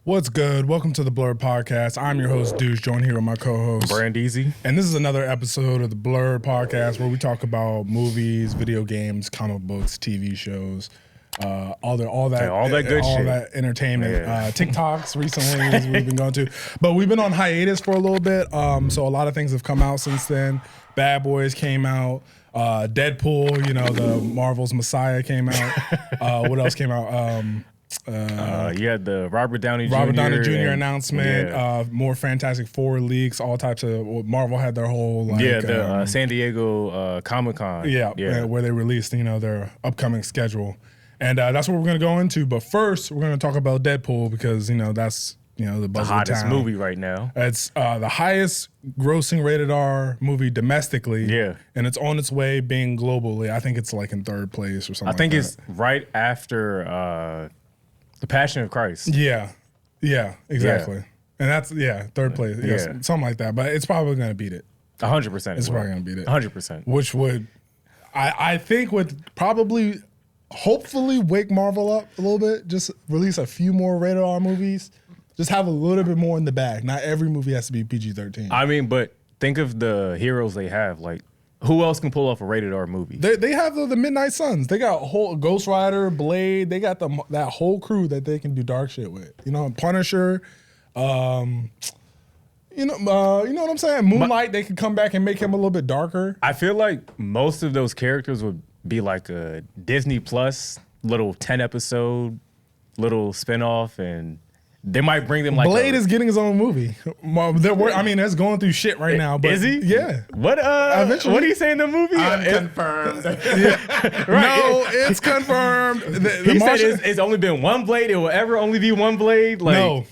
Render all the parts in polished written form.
What's good? Welcome to the Blerd podcast. I'm your host, Deuce, joined here with my co-host, Brand Easy. And this is another episode of the Blerd podcast where we talk about movies, video games, comic books, TV shows, all that good shit. All that entertainment. Yeah. TikToks recently as we've been going to. But we've been on hiatus for a little bit, so a lot of things have come out since then. Bad Boys came out. Deadpool, the Marvel's Messiah came out. What else came out? You had the Robert Downey Jr. announcement, yeah. More Fantastic Four leaks, all types of. Marvel had their whole San Diego Comic-Con. Where they released their upcoming schedule, and that's what we're gonna go into. But first, we're gonna talk about Deadpool because that's the buzz the hottest of the town. movie right now. It's the highest grossing rated R movie domestically. Yeah, and it's on its way being globally. I think it's like in third place or something. I think it's right after. The Passion of Christ. Yeah, exactly. Yeah. And that's, third place. Yeah. Something like that. But it's probably going to beat it. 100%. It's probably going to beat it. 100%. Which would, I think would probably, hopefully wake Marvel up a little bit. Just release a few more rated R movies. Just have a little bit more in the bag. Not every movie has to be PG-13. I mean, but think of the heroes they have. Like, who else can pull off a rated R movie? They have the Midnight Suns. They got a whole Ghost Rider, Blade. They got that whole crew that they can do dark shit with. Punisher. You know what I'm saying? Moonlight. They could come back and make him a little bit darker. I feel like most of those characters would be like a Disney Plus little 10-episode little spinoff, and they might bring them like Blade is getting his own movie. That's going through shit right now. But is he? Yeah. What? What do you say in the movie? Confirmed. Right. No, it's confirmed. He said it's only been one Blade. It will ever only be one Blade. No.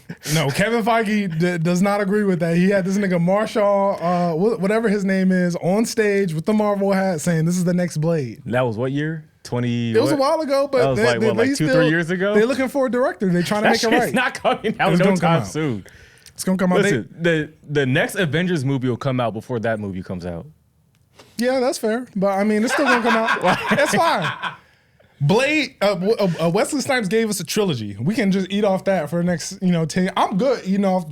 Kevin Feige does not agree with that. He had this nigga Marshall, whatever his name is, on stage with the Marvel hat saying this is the next Blade. That was what year? It was a while ago, but that was like 2-3 years ago. They're looking for a director. They're trying to make it right. It's not coming out no time soon. It's gonna come out. Listen, the next Avengers movie will come out before that movie comes out. Yeah, that's fair. But it's still gonna come out. It's fine. Blade, Wesley Snipes gave us a trilogy. We can just eat off that for the next 10. I'm good eating off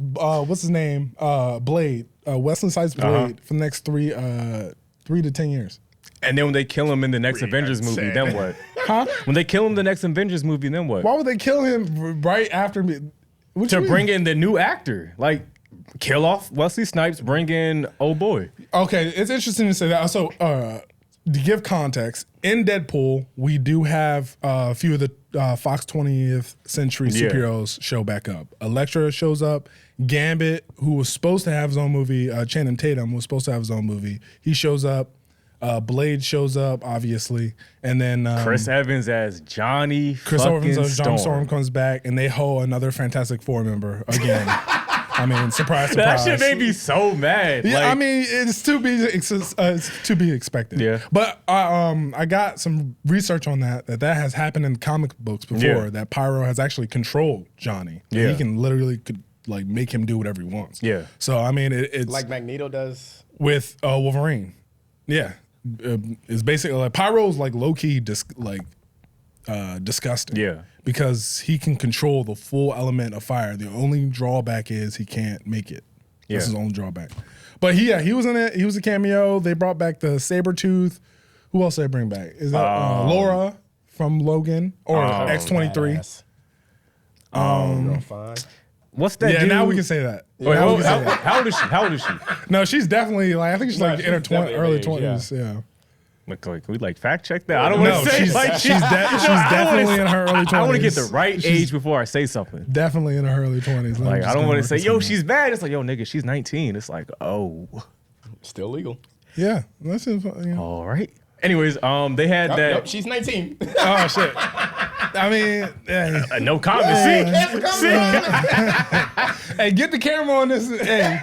what's his name, Blade, Wesley Snipes Blade for the next 3 to 10 years. And then when they kill him in the next Avengers movie, then what? Huh? When they kill him in the next Avengers movie, then what? Why would they kill him right after me? To bring in the new actor. Like, kill off Wesley Snipes, bring in old boy. Okay, it's interesting to say that. So, to give context, in Deadpool, we do have a few of the Fox 20th Century superheroes show back up. Elektra shows up. Gambit, who was supposed to have his own movie, Channing Tatum was supposed to have his own movie. He shows up. Blade shows up, obviously, and then Chris Evans as Johnny Storm comes back, and they hoe another Fantastic Four member again. Surprise! That shit made me so mad. Yeah, it's to be expected. Yeah, but I got some research on that has happened in comic books before. Yeah. That Pyro has actually controlled Johnny. Yeah, he can literally make him do whatever he wants. Yeah. So it's like Magneto does with Wolverine. Yeah. It's basically like Pyro's like low key disgusting. Yeah, because he can control the full element of fire. The only drawback is he can't make it. Yeah. That's his only drawback. But he was in it. He was a cameo. They brought back the Sabretooth. Who else did they bring back? Is that Laura from Logan or X-23? Fine. What's that? Yeah, dude? now we can say that. Wait, how old is she? How old is she? No, she's definitely I think she's in her early 20s. Yeah. Can we fact check that? I don't want to say she's definitely in her early 20s. I want to get the right age before I say something. Definitely in her early 20s. I don't want to say, she's bad. It's like, nigga, she's 19. It's like, oh, still legal. Yeah, that's it. Yeah. All right. Anyways, they had that. Nope, she's 19. Oh shit. No comment. Hey, get the camera on this. Hey.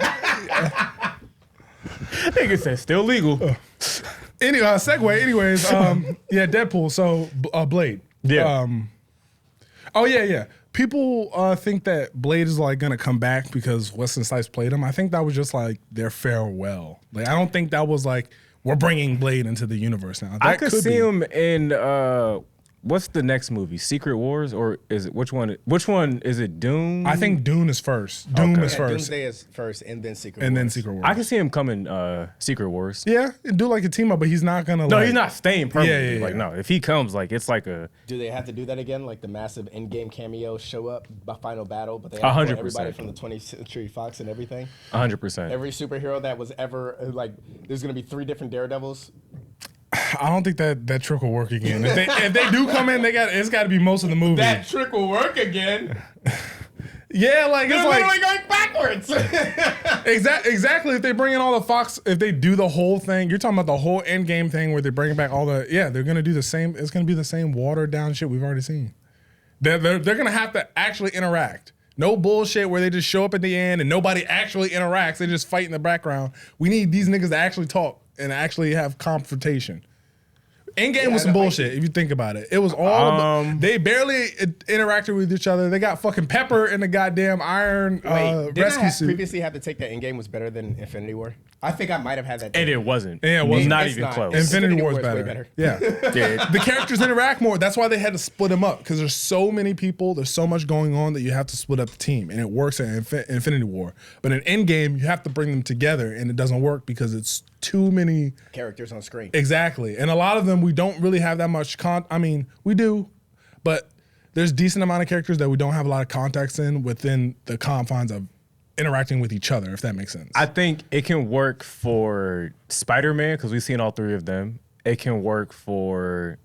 Nigga said still legal. Anyway, segue. Anyways, Deadpool. So Blade. Yeah. People think that Blade is like gonna come back because Wesley Snipes played him. I think that was just like their farewell. Like I don't think that was like we're bringing Blade into the universe now. That I could see be. him in what's the next movie? Secret Wars, or is it which one? Which one is it? Dune? I think Dune is first. Doom is first, Doomsday is first, and then Secret Wars. and then Secret Wars. I could see him coming Secret Wars. Yeah, do like a team up, but he's not gonna. No, like, he's not staying permanently. Yeah. Like no, if he comes, like it's like a Do they have to do that again? Like the massive Endgame cameo show up by Final Battle, but they have to 100%. pull everybody from the 20th Century Fox and everything. 100%. Every superhero that was ever like, there's gonna be 3 different Daredevils. I don't think that trick will work again. If they do come in, it's got to be most of the movie. That trick will work again. Yeah, like They're it's like literally going backwards. exactly. If they bring in all the Fox, if they do the whole thing, you're talking about the whole Endgame thing where they bring back all the. Yeah, they're gonna do the same. It's gonna be the same watered down shit we've already seen. They're gonna have to actually interact. No bullshit where they just show up at the end and nobody actually interacts. They just fight in the background. We need these niggas to actually talk and actually have confrontation. Endgame was some bullshit if you think about it. It was all they barely interacted with each other. They got fucking Pepper in the goddamn iron Wait, did rescue I suit. previously have to take that Endgame was better than Infinity War? I think I might have had that. And it wasn't. Yeah, it wasn't. Not It's even not. close. Infinity War is War is way better. better. Yeah. Yeah. The characters interact more. That's why they had to split them up because there's so many people, there's so much going on that you have to split up the team, and it works in Infinity War. But in Endgame, you have to bring them together, and it doesn't work because it's too many Characters on screen. exactly, and a lot of them we don't really have that much I mean, we do, but there's decent amount of characters that we don't have a lot of context in within the confines of interacting with each other, if that makes sense. I think it can work for Spider-Man because we've seen all 3 of them. It can work for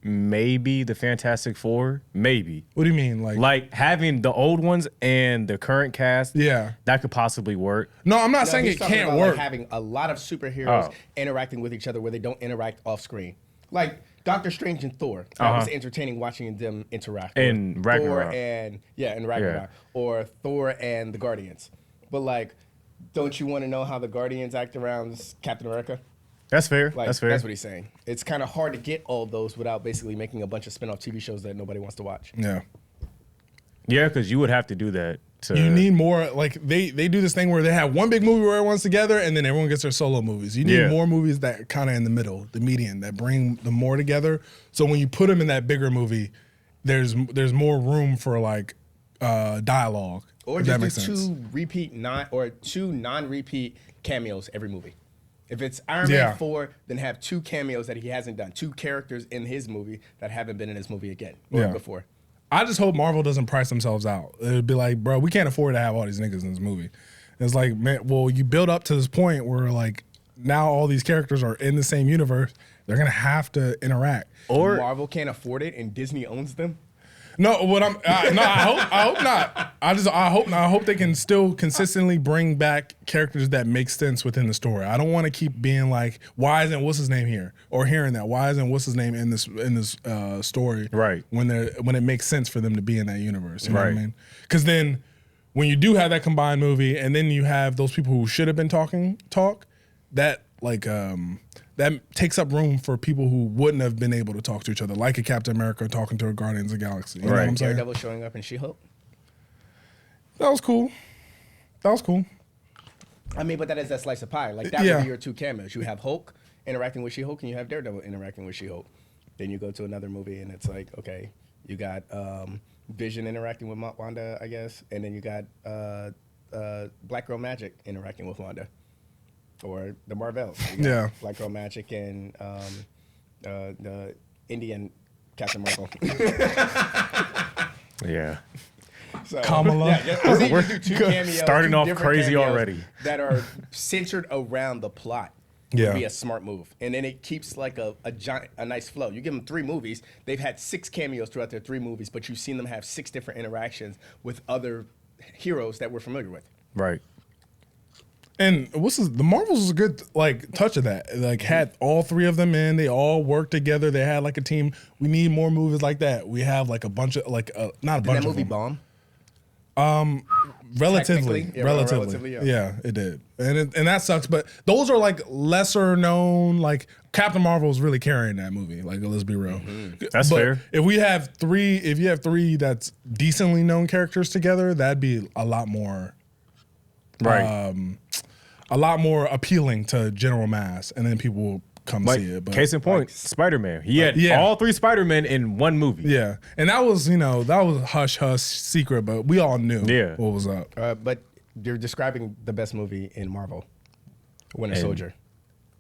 maybe the Fantastic Four, maybe. What do you mean, Like having the old ones and the current cast. Yeah. that could possibly work. No, I'm not No, saying he's it talking can't about, work. Like, having a lot of superheroes Oh. interacting with each other where they don't interact off screen. Like Doctor Strange and Thor. That was entertaining watching them interact. In Or Ragnarok. Thor and Ragnarok. Or Thor and the Guardians. But like, don't you want to know how the Guardians act around Captain America? That's fair. Like, that's fair. That's what he's saying. It's kind of hard to get all those without basically making a bunch of spin-off TV shows that nobody wants to watch. Yeah. Yeah, because you would have to do that. You need more, like they do this thing where they have one big movie where everyone's together and then everyone gets their solo movies. You need more movies that kind of in the middle, the median, that bring them more together. So when you put them in that bigger movie, there's more room for like dialogue. Or if that just makes do sense. two non-repeat cameos every movie. If it's Iron Yeah. Man 4, then have 2 cameos that he hasn't done. 2 characters in his movie that haven't been in his movie again or before. I just hope Marvel doesn't price themselves out. It'd be like, bro, we can't afford to have all these niggas in this movie. It's like, man, well, you build up to this point where like now all these characters are in the same universe. They're gonna have to interact. Or Marvel can't afford it and Disney owns them. No, what I'm no, I hope not. I hope not. I hope they can still consistently bring back characters that make sense within the story. I don't want to keep being like, why isn't what's his name here, or hearing that why isn't what's his name in this story, Right. when it makes sense for them to be in that universe. You know what I Right. mean? Because then when you do have that combined movie, and then you have those people who should have been talk, that like that takes up room for people who wouldn't have been able to talk to each other, like a Captain America talking to a Guardians of the Galaxy. You know what I'm saying? Daredevil showing up in She-Hulk. That was cool. I mean, but that is that slice of pie. Like, that Yeah. would be your 2 cameos. You have Hulk interacting with She-Hulk, and you have Daredevil interacting with She-Hulk. Then you go to another movie, and it's like, okay, you got Vision interacting with Wanda, I guess, and then you got Black Girl Magic interacting with Wanda. Or the Marvels. You got Yeah. Black Girl Magic and the Indian Captain Marvel. yeah. So, Kamala. Yeah, I think you do 2 cameos, starting 2 off different crazy cameos already. that are centered around the plot. Yeah. Would be a smart move, and then it keeps like a nice flow. You give them 3 movies; they've had 6 cameos throughout their 3 movies, but you've seen them have 6 different interactions with other heroes that we're familiar with. Right. And the Marvels was a good like touch of that. Like had all 3 of them in, they all worked together. They had like a team. We need more movies like that. We have like a bunch of like not a Did bunch that of movie them. bomb? Relatively, Yeah, relatively, yeah. yeah, it did, and that sucks. But those are like lesser known. Like Captain Marvel is really carrying that movie. Like, let's be real. That's But fair. If you have three that's decently known characters together, that'd be a lot more, Right. a lot more appealing to general mass, and then people will come Like, see it. But case in point, Spider-Man. He had Yeah. all 3 Spider-Men in one movie. yeah, and that was hush hush secret, but we all knew Yeah. what was up. But you're describing the best movie in Marvel, Winter Soldier.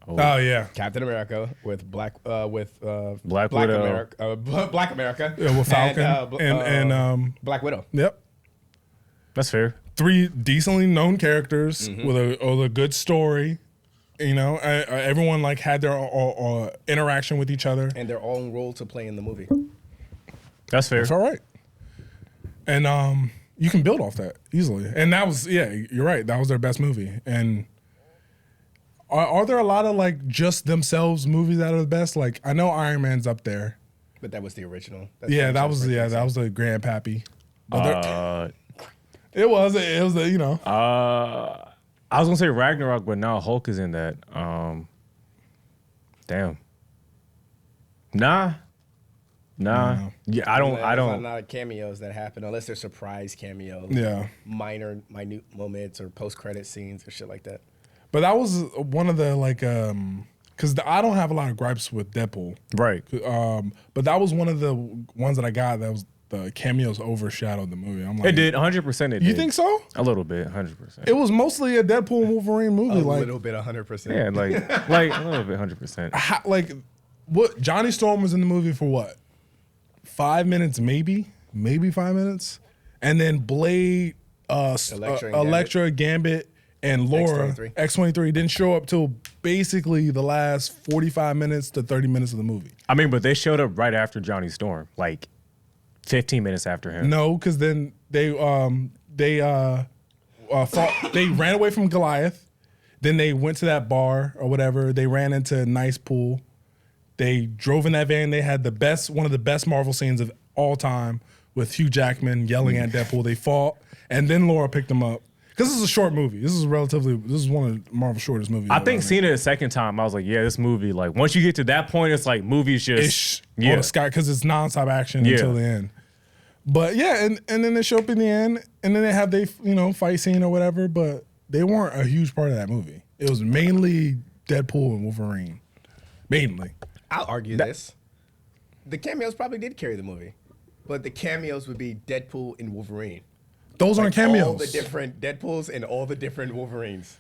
Oh yeah, Captain America with Black Widow. America, Black America, yeah, with Falcon and Black Widow. yep. That's fair. 3 decently known characters with a good story. Everyone like had their interaction with each other. And their own role to play in the movie. That's fair. It's all right. And you can build off that easily. And that was, you're right. That was their best movie. And are there a lot of like just themselves movies that are the best? Like I know Iron Man's up there. But that was the original. That was the Grandpappy. But it was I was gonna say Ragnarok, but now Hulk is in that. Damn. Nah. Yeah, I don't. There's not a lot of cameos that happen unless they're surprise cameos. Yeah. Minute moments or post-credit scenes or shit like that. But that was one of the like because I don't have a lot of gripes with Deadpool. Right. But that was one of the ones that I got that was the cameos overshadowed the movie. I'm like, It did 100%. It You did. think so? A little bit, 100%. It was mostly a Deadpool and Wolverine movie. A like, little bit, 100%. Yeah, like a little bit, 100%. like what? Johnny Storm was in the movie for what? 5 minutes, maybe 5 minutes, and then Blade, Elektra, Gambit, and Laura X-23 didn't show up till basically the last 45 minutes to 30 minutes of the movie. I mean, but they showed up right after Johnny Storm, like 15 minutes after him. No, because then they ran away from Goliath. Then they went to that bar or whatever. They ran into a nice pool. They drove in that van. They had one of the best Marvel scenes of all time with Hugh Jackman yelling at Deadpool. They fought, and then Laura picked them up. Because this is a short movie. This is one of Marvel's shortest movies. I think seeing it a second time, I was like, yeah, this movie, like once you get to that point, it's like movies just on the sky because it's nonstop action until the end. But yeah, and then they show up in the end, and then they have fight scene or whatever. But they weren't a huge part of that movie. It was mainly Deadpool and Wolverine, mainly. I'll argue this. The cameos probably did carry the movie, but the cameos would be Deadpool and Wolverine. Those aren't cameos. All the different Deadpools and all the different Wolverines.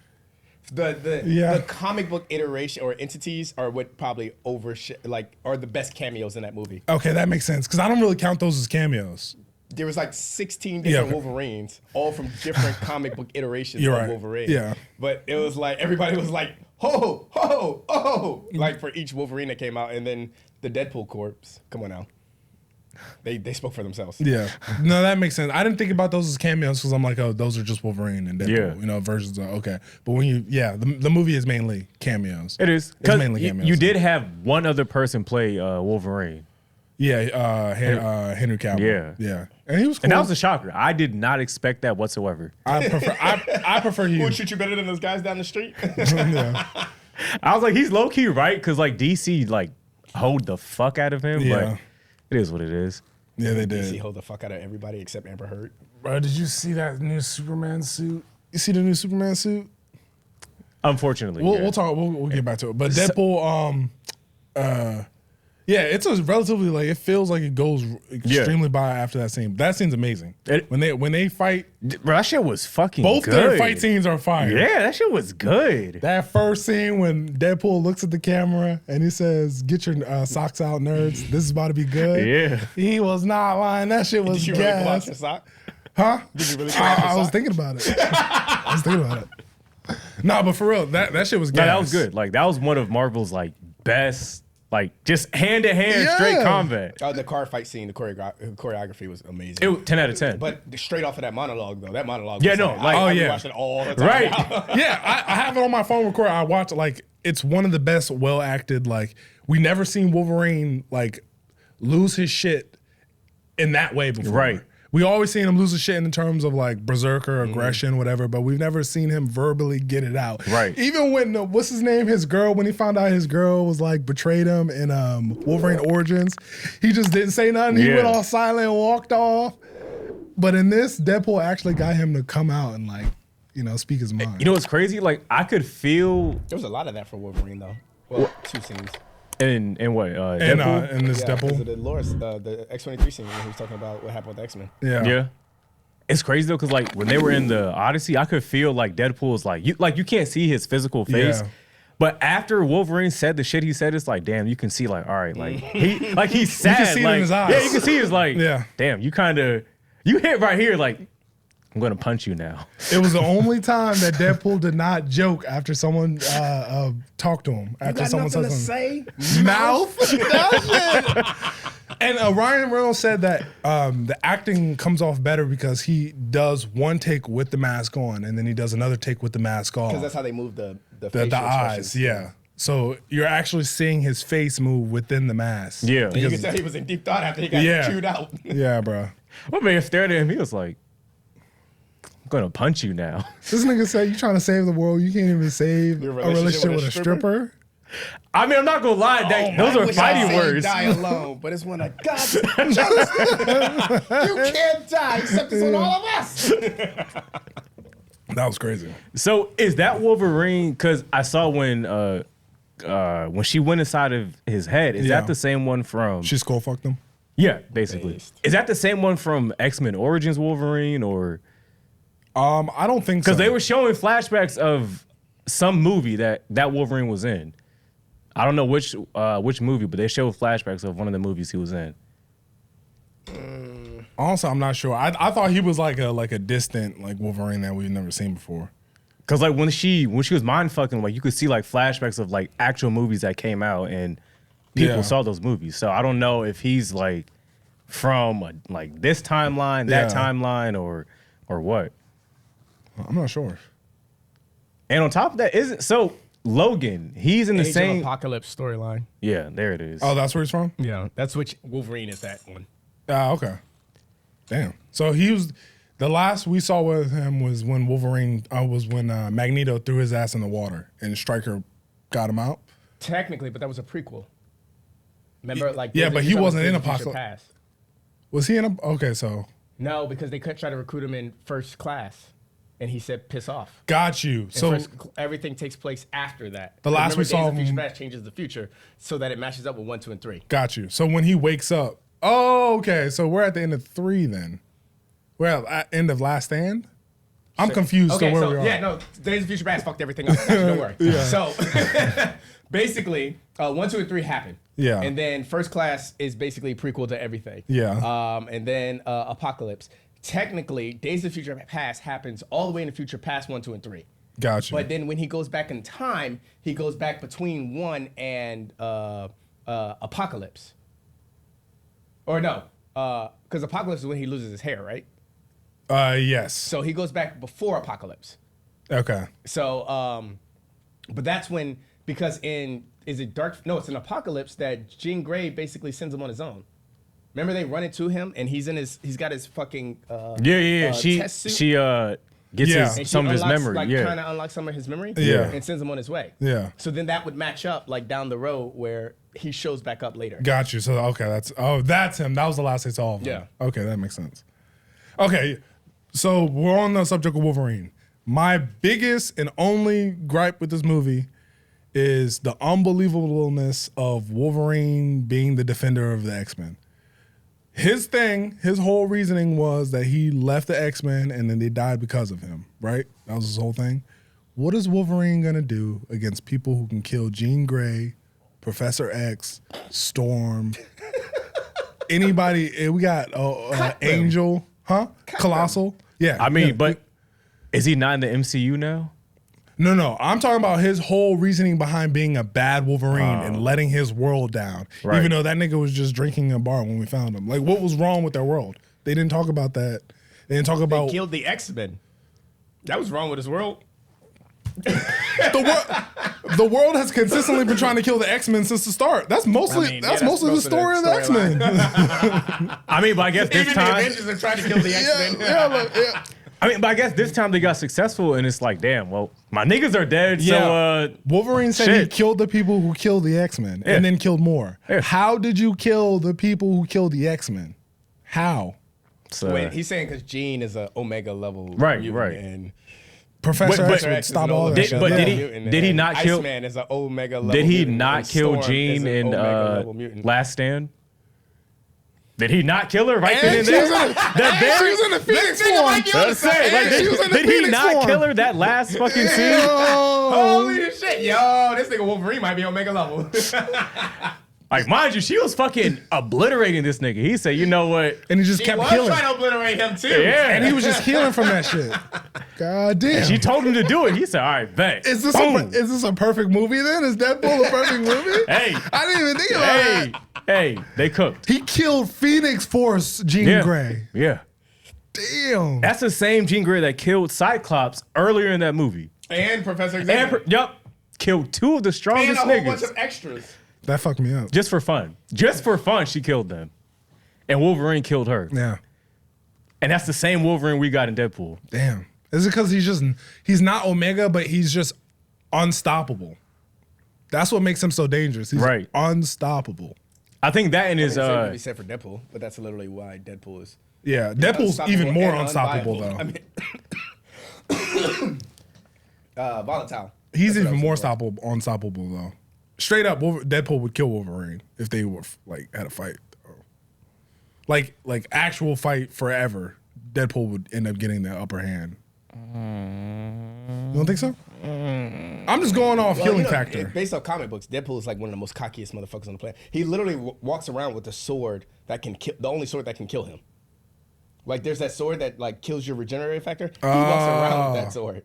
The comic book iteration or entities are what probably are the best cameos in that movie. Okay, that makes sense because I don't really count those as cameos. There was like 16 different Wolverines, all from different comic book iterations of Wolverine. Yeah. But it was like everybody was like, ho, ho, oh, like for each Wolverine that came out, and then the Deadpool corps. Come on now. They spoke for themselves. Yeah. No, that makes sense. I didn't think about those as cameos because I'm like, oh, those are just Wolverine and Deadpool, versions of, okay. But when the movie is mainly cameos. It is. It's mainly cameos. You did have one other person play Wolverine. Yeah, Henry Cavill. Yeah. And he was cool. And that was a shocker. I did not expect that whatsoever. I prefer Who you. would shoot you better than those guys down the street? Yeah. I was like, he's low key, right? Because like DC like hold the fuck out of him. Yeah. But it is what it is. Yeah, they did. DC hold the fuck out of everybody except Amber Heard. Bro, did you see that new Superman suit? You see the new Superman suit? Unfortunately, we'll talk. We'll get back to it. But Deadpool, it's a relatively like it feels like it goes extremely by after that scene. That scene's amazing. When they fight, bro, that shit was fucking both good. their fight scenes are fire. Yeah, that shit was good. That first scene when Deadpool looks at the camera and he says, "Get your socks out, nerds. This is about to be good." Yeah, he was not lying. That shit was Did you gas. really pull out your sock? Huh? Did you really pull out your I was sock? thinking about it. Nah, but for real, that shit was gas. no, that was good. Like that was one of Marvel's like best, like just hand to hand straight combat. Oh, the car fight scene, the choreography was amazing. It 10 out of 10. But straight off of that monologue, though, that monologue. Yeah, was no, like- I oh, yeah. watched it all the time. Right. Yeah, I have it on my phone recording. I watch it's one of the best well acted. Like we never seen Wolverine like lose his shit in that way before. Right. We always seen him lose his shit in terms of like berserker, aggression, whatever, but we've never seen him verbally get it out. Right. Even when, what's his name? His girl, when he found out his girl was like betrayed him in Wolverine Origins, he just didn't say nothing. He went all silent and walked off. But in this, Deadpool actually got him to come out and like, speak his mind. You know what's crazy? Like I could feel There was a lot of that for Wolverine though. Well, 2 scenes. in what And in this Yeah, because Deadpool. of the Loris, the X-23 scene when he was talking about what happened with the X-Men. Yeah. It's crazy though, because like when they were in the Odyssey, I could feel like Deadpool's like you can't see his physical face. Yeah. But after Wolverine said the shit he said, it's like, damn, you can see like, all right, like he's sad. see it in like, his eyes. Yeah, you can see it's like, Yeah. damn, you hit right here, like, I'm gonna punch you now. It was the only time that Deadpool did not joke after someone talked to him. After Got someone nothing said to something. say? Mouth. And Ryan Reynolds said that the acting comes off better because he does one take with the mask on, and then he does another take with the mask off. Because that's how they move the The eyes, yeah. So you're actually seeing his face move within the mask. Yeah. And you can tell he was in deep thought after he got chewed out. Yeah, bro. What man stared at him? He was like, I'm gonna punch you now. This nigga said, you trying to save the world, you can't even save Your a relationship with a stripper? I mean, I'm not gonna lie, those are fighting words. Die alone, but it's when I got you can't die except it's on all of us. That was crazy. So is that Wolverine? Because I saw when she went inside of his head. Is that the same one from? She skull fucked him? Yeah, basically. Based. Is that the same one from X-Men Origins Wolverine or? I don't think so. Because they were showing flashbacks of some movie that Wolverine was in. I don't know which movie, but they showed flashbacks of one of the movies he was in. Also, I'm not sure. I thought he was like a distant like Wolverine that we've never seen before. Cause like when she was mind fucking, like you could see like flashbacks of like actual movies that came out and people saw those movies. So I don't know if he's like from like this timeline, that timeline, or what. I'm not sure. And on top of that, Logan, he's in the Age of same Apocalypse storyline. Yeah, there it is. Oh, that's where he's from? Yeah, that's which Wolverine is that one. Ah, okay. Damn. So he was the last we saw with him was when Magneto threw his ass in the water and Stryker got him out. Technically, but that was a prequel. Remember, like but he wasn't in Days of Future Apocalypse. Past. Was he in a? Okay, so No, because they could try to recruit him in first class, and he said, "Piss off." got you. And So everything takes place after that. The last Remember, we saw Days of Future him- Past changes the future so that it matches up with 1, 2, and 3. got you. So when he wakes up, oh, okay. So we're at the end of 3 then. We're at end of Last Stand. I'm confused. Okay, where so we are. yeah, no, Days of Future Past fucked everything up. Actually, don't worry. So basically, 1, 2, and 3 happen. Yeah. And then First Class is basically prequel to everything. Yeah. And then Apocalypse. Technically, Days of Future Past happens all the way in the future past 1, 2, and 3. Got you. But then when he goes back in time, he goes back between 1 and Apocalypse. Or no, because Apocalypse is when he loses his hair, right? Yes. So he goes back before Apocalypse. Okay. So, but that's when, because is it Dark? No, it's an Apocalypse that Jean Grey basically sends him on his own. Remember they run into him and he's got his fucking test suit. She gets Yeah. And some she of his unlocks, memory. like, Yeah. kind of unlocks some of his memory. Yeah. And sends him on his way. Yeah. So then that would match up like down the road where he shows back up later. Got you. So okay, that's him. That was the last I saw of him. Yeah. Okay, that makes sense. Okay, so we're on the subject of Wolverine. My biggest and only gripe with this movie is the unbelievableness of Wolverine being the defender of the X-Men. His whole reasoning was that he left the X-Men and then they died because of him, right? That was his whole thing. What is Wolverine gonna do against people who can kill Jean Grey, Professor X, Storm, anybody? We got Angel, huh? Colossal. Yeah. I mean, yeah. but is he not in the MCU now? No. I'm talking about his whole reasoning behind being a bad Wolverine and letting his world down. Right. Even though that nigga was just drinking in a bar when we found him. Like, what was wrong with their world? They didn't talk about that. They didn't talk about. Killed the X-Men. That was wrong with his world. The world has consistently been trying to kill the X-Men since the start. That's mostly the story of the X-Men. I mean, but I guess this Even time the Avengers are trying to kill the X-Men. yeah. I mean, but I guess this time they got successful, and it's like, damn, well, my niggas are dead, so Wolverine said he killed the people who killed the X-Men and then killed more. Yeah. How did you kill the people who killed the X-Men? How? so, Wait, he's saying because Jean is an Omega level. Right, mutant, right. And Professor But- X but- would X is stop an all that Omega shit. But level did he- mutant, did he and not kill- Iceman is an Omega level did he mutant, not and kill Storm Jean is an in Omega level mutant. Last Stand? Did he not kill her right then And and she was there? in she was in the Phoenix form. Let's say, like, And she was in the did he Phoenix not form. kill her that last fucking scene? Holy shit, yo, this nigga Wolverine might be Omega level. Like, mind you, she was fucking obliterating this nigga. He said, you know what? And he just He kept was killing. trying to obliterate him too. Yeah. And he was just healing from that shit. God damn. She told him to do it. He said, all right, bet. Is Boom. this a perfect movie then? Is Deadpool a perfect movie? Hey. I didn't even think about that. Hey, they cooked. He killed Phoenix Force Jean Yeah. Grey. Yeah. Damn. That's the same Jean Grey that killed Cyclops earlier in that movie. And Professor Xavier. Yup. Killed two of the And strongest a whole bunch niggas. of extras. That fucked me up. Just for fun. Just for fun, she killed them. And Wolverine killed her. Yeah. And that's the same Wolverine we got in Deadpool. Damn. Is it because he's not Omega, but he's just unstoppable? That's what makes him so dangerous. He's Right. unstoppable. I think that in his Same could be said for Deadpool, but that's literally why Deadpool is Yeah, Deadpool's unstoppable even more and unstoppable unviable. though. I mean, volatile. He's That's what I even was more looking unstoppable though. Straight up, Deadpool would kill Wolverine if they were like had a fight. Like actual fight forever. Deadpool would end up getting the upper hand. You don't think so? I'm just going off Well, healing you know, factor. Based on comic books, Deadpool is like one of the most cockiest motherfuckers on the planet. He literally walks around with a sword that can kill, the only sword that can kill him. Like there's that sword that like kills your regenerative factor. He walks around with that sword.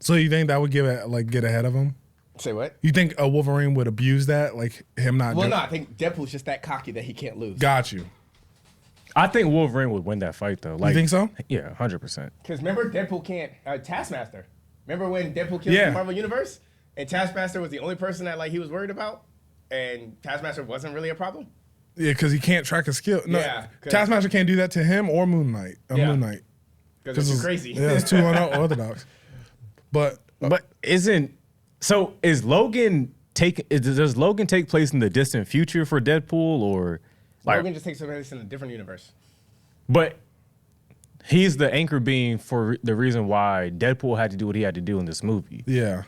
So you think that would get ahead of him? Say what? You think a Wolverine would abuse that, like him not? Well, no, I think Deadpool's just that cocky that he can't lose. Got you. I think Wolverine would win that fight though. Like, You think so? Yeah, 100%. Because remember, Deadpool can't. Taskmaster. Remember when Deadpool killed Yeah. the Marvel Universe, and Taskmaster was the only person that like he was worried about, and Taskmaster wasn't really a problem. Yeah, because he can't track his skill. No, Yeah, 'cause- Taskmaster can't do that to him or Moon Knight. Yeah. Moon Knight. Because it's too crazy. Yeah, it's too unorthodox. But But is Logan does Logan take place in the distant future for Deadpool or like Logan just takes place in a different universe. but he's the anchor being for the reason why Deadpool had to do what he had to do in this movie. yeah,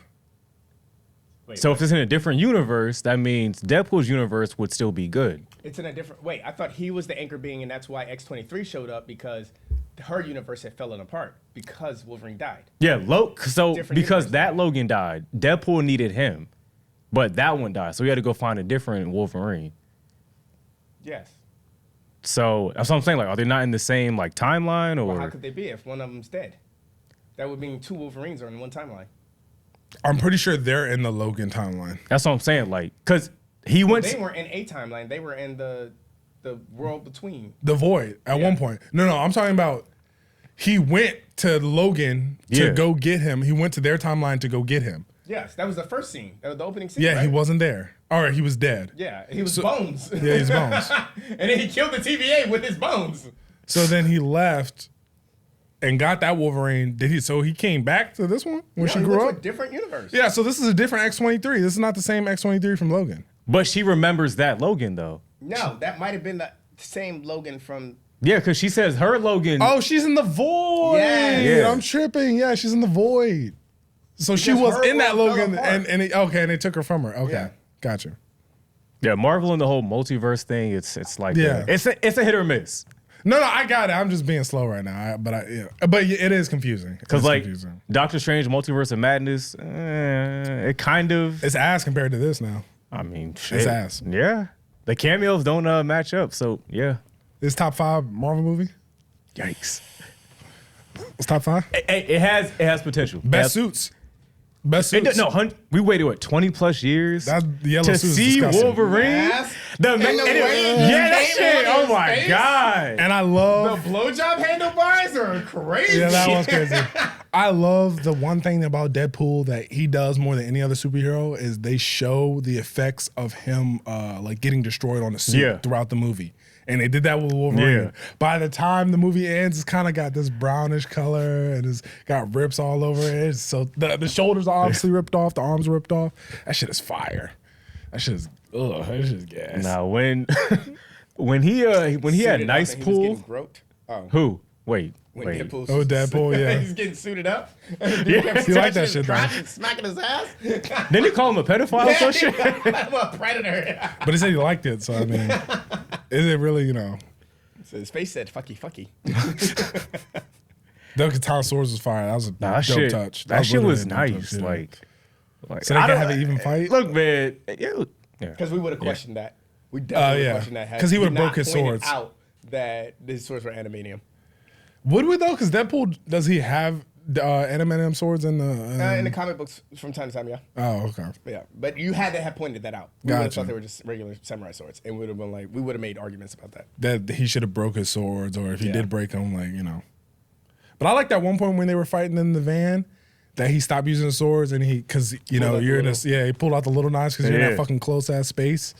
Wait, So if it's in a different universe, that means Deadpool's universe would still be good. it's in a different. Wait, I thought he was the anchor being, and that's why X-23 showed up because her universe had fallen apart because Wolverine died. Yeah, so Different because universe. that Logan died, Deadpool needed him. But that one died. So he had to go find a different Wolverine. Yes. So that's what I'm saying. Like, are they not in the same like timeline or Well, how could they be if one of them's dead? That would mean two Wolverines are in one timeline. I'm pretty sure they're in the Logan timeline. that's what I'm saying. Like, cause he went They weren't in a timeline. They were in the world between. The Void at one point. No, I'm talking about he went to Logan to Yeah. go get him. He went to their timeline to go get him. Yes, that was the first scene. That was the opening scene. Yeah, right? he wasn't there. All right, he was dead. Yeah, he was bones. Yeah, he's bones. And then he killed the TVA with his bones. So then he left and got that Wolverine. So he came back to this one when she he grew went to up? a different universe. Yeah, so this is a different X-23. This is not the same X-23 from Logan. but she remembers that Logan though. No, that might have been the same Logan from. Yeah, because she says her Logan. Oh, she's in the Void. Yes. Yeah. I'm tripping. Yeah, she's in the Void. So she Because was her in that world fell Logan, apart. and they took her from her. Okay, Yeah. gotcha. Yeah, Marvel and the whole multiverse thing. It's like Yeah. it's a hit or miss. No, I got it. I'm just being slow right now. But it is confusing. Because It's like confusing. Doctor Strange, Multiverse of Madness, it kind of. It's ass compared to this now. I mean, shit. ass. Yeah, the cameos don't match up. So yeah, It's top 5 Marvel movie. yikes. It's top 5. It has potential. Best suits. Best suits. We waited what 20 plus years That yellow to suit is see disgusting. Wolverine. Yes. Yeah, that shit. Oh my god. And I love The blowjob handlebars are crazy. Yeah, that was crazy. I love the one thing about Deadpool that he does more than any other superhero is they show the effects of him like getting destroyed on the suit throughout the movie. And they did that with Wolverine. Yeah. By the time the movie ends, it's kind of got this brownish color and it's got rips all over it. So the shoulders are obviously ripped off, the arms are ripped off. That shit is fire. That shit is that shit is gas. Now when he had nice pool. Who? Wait. Deadpool's Deadpool, yeah. He's getting suited up. You like that shit, though. Smacking his ass. Didn't he call him a pedophile or some shit? I'm a predator. But he said he liked it, so I mean, is it really, So his face said, fucky, fucky. Doug Katana Swords was fire. That was a dope touch. That shit was literally a dope nice. touch, yeah. Like So they can have an even fight? Look, man. Because we would have questioned that. We definitely would have questioned that. Because he would have not broke his pointed swords. out that his swords were animanium. Would we though? Because Deadpool, does he have animanium swords in the? In the comic books, from time to time, yeah. Oh, okay. Yeah, but you had to have pointed that out. We would have Gotcha. thought they were just regular samurai swords, and we would have been like, we would have made arguments about that. That he should have broke his swords, or if he did break them, But I like that one point when they were fighting in the van, that he stopped using the swords and because you're in this. Yeah, he pulled out the little knives because you're in that fucking close ass space.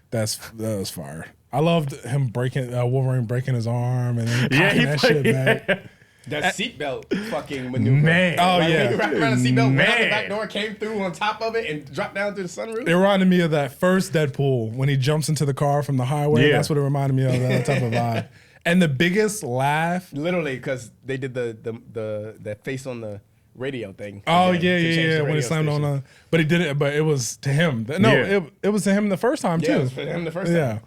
That was fire. I loved him Wolverine breaking his arm and then cocking that shit back. That seatbelt fucking maneuver. Man. Oh, Like, yeah. when he wrapped around the seatbelt, went out the Man. back door, came through on top of it, and dropped down through the sunroof. It reminded me of that first Deadpool when he jumps into the car from the highway. Yeah. That's what it reminded me of, that type of vibe. And the biggest laugh. Literally, because they did that face on the radio thing. Oh, again, to change the when he radio slammed station. on but he did it, but it was to him. No, Yeah. it was to him the first time, Yeah, too. it was for him the first time. Yeah.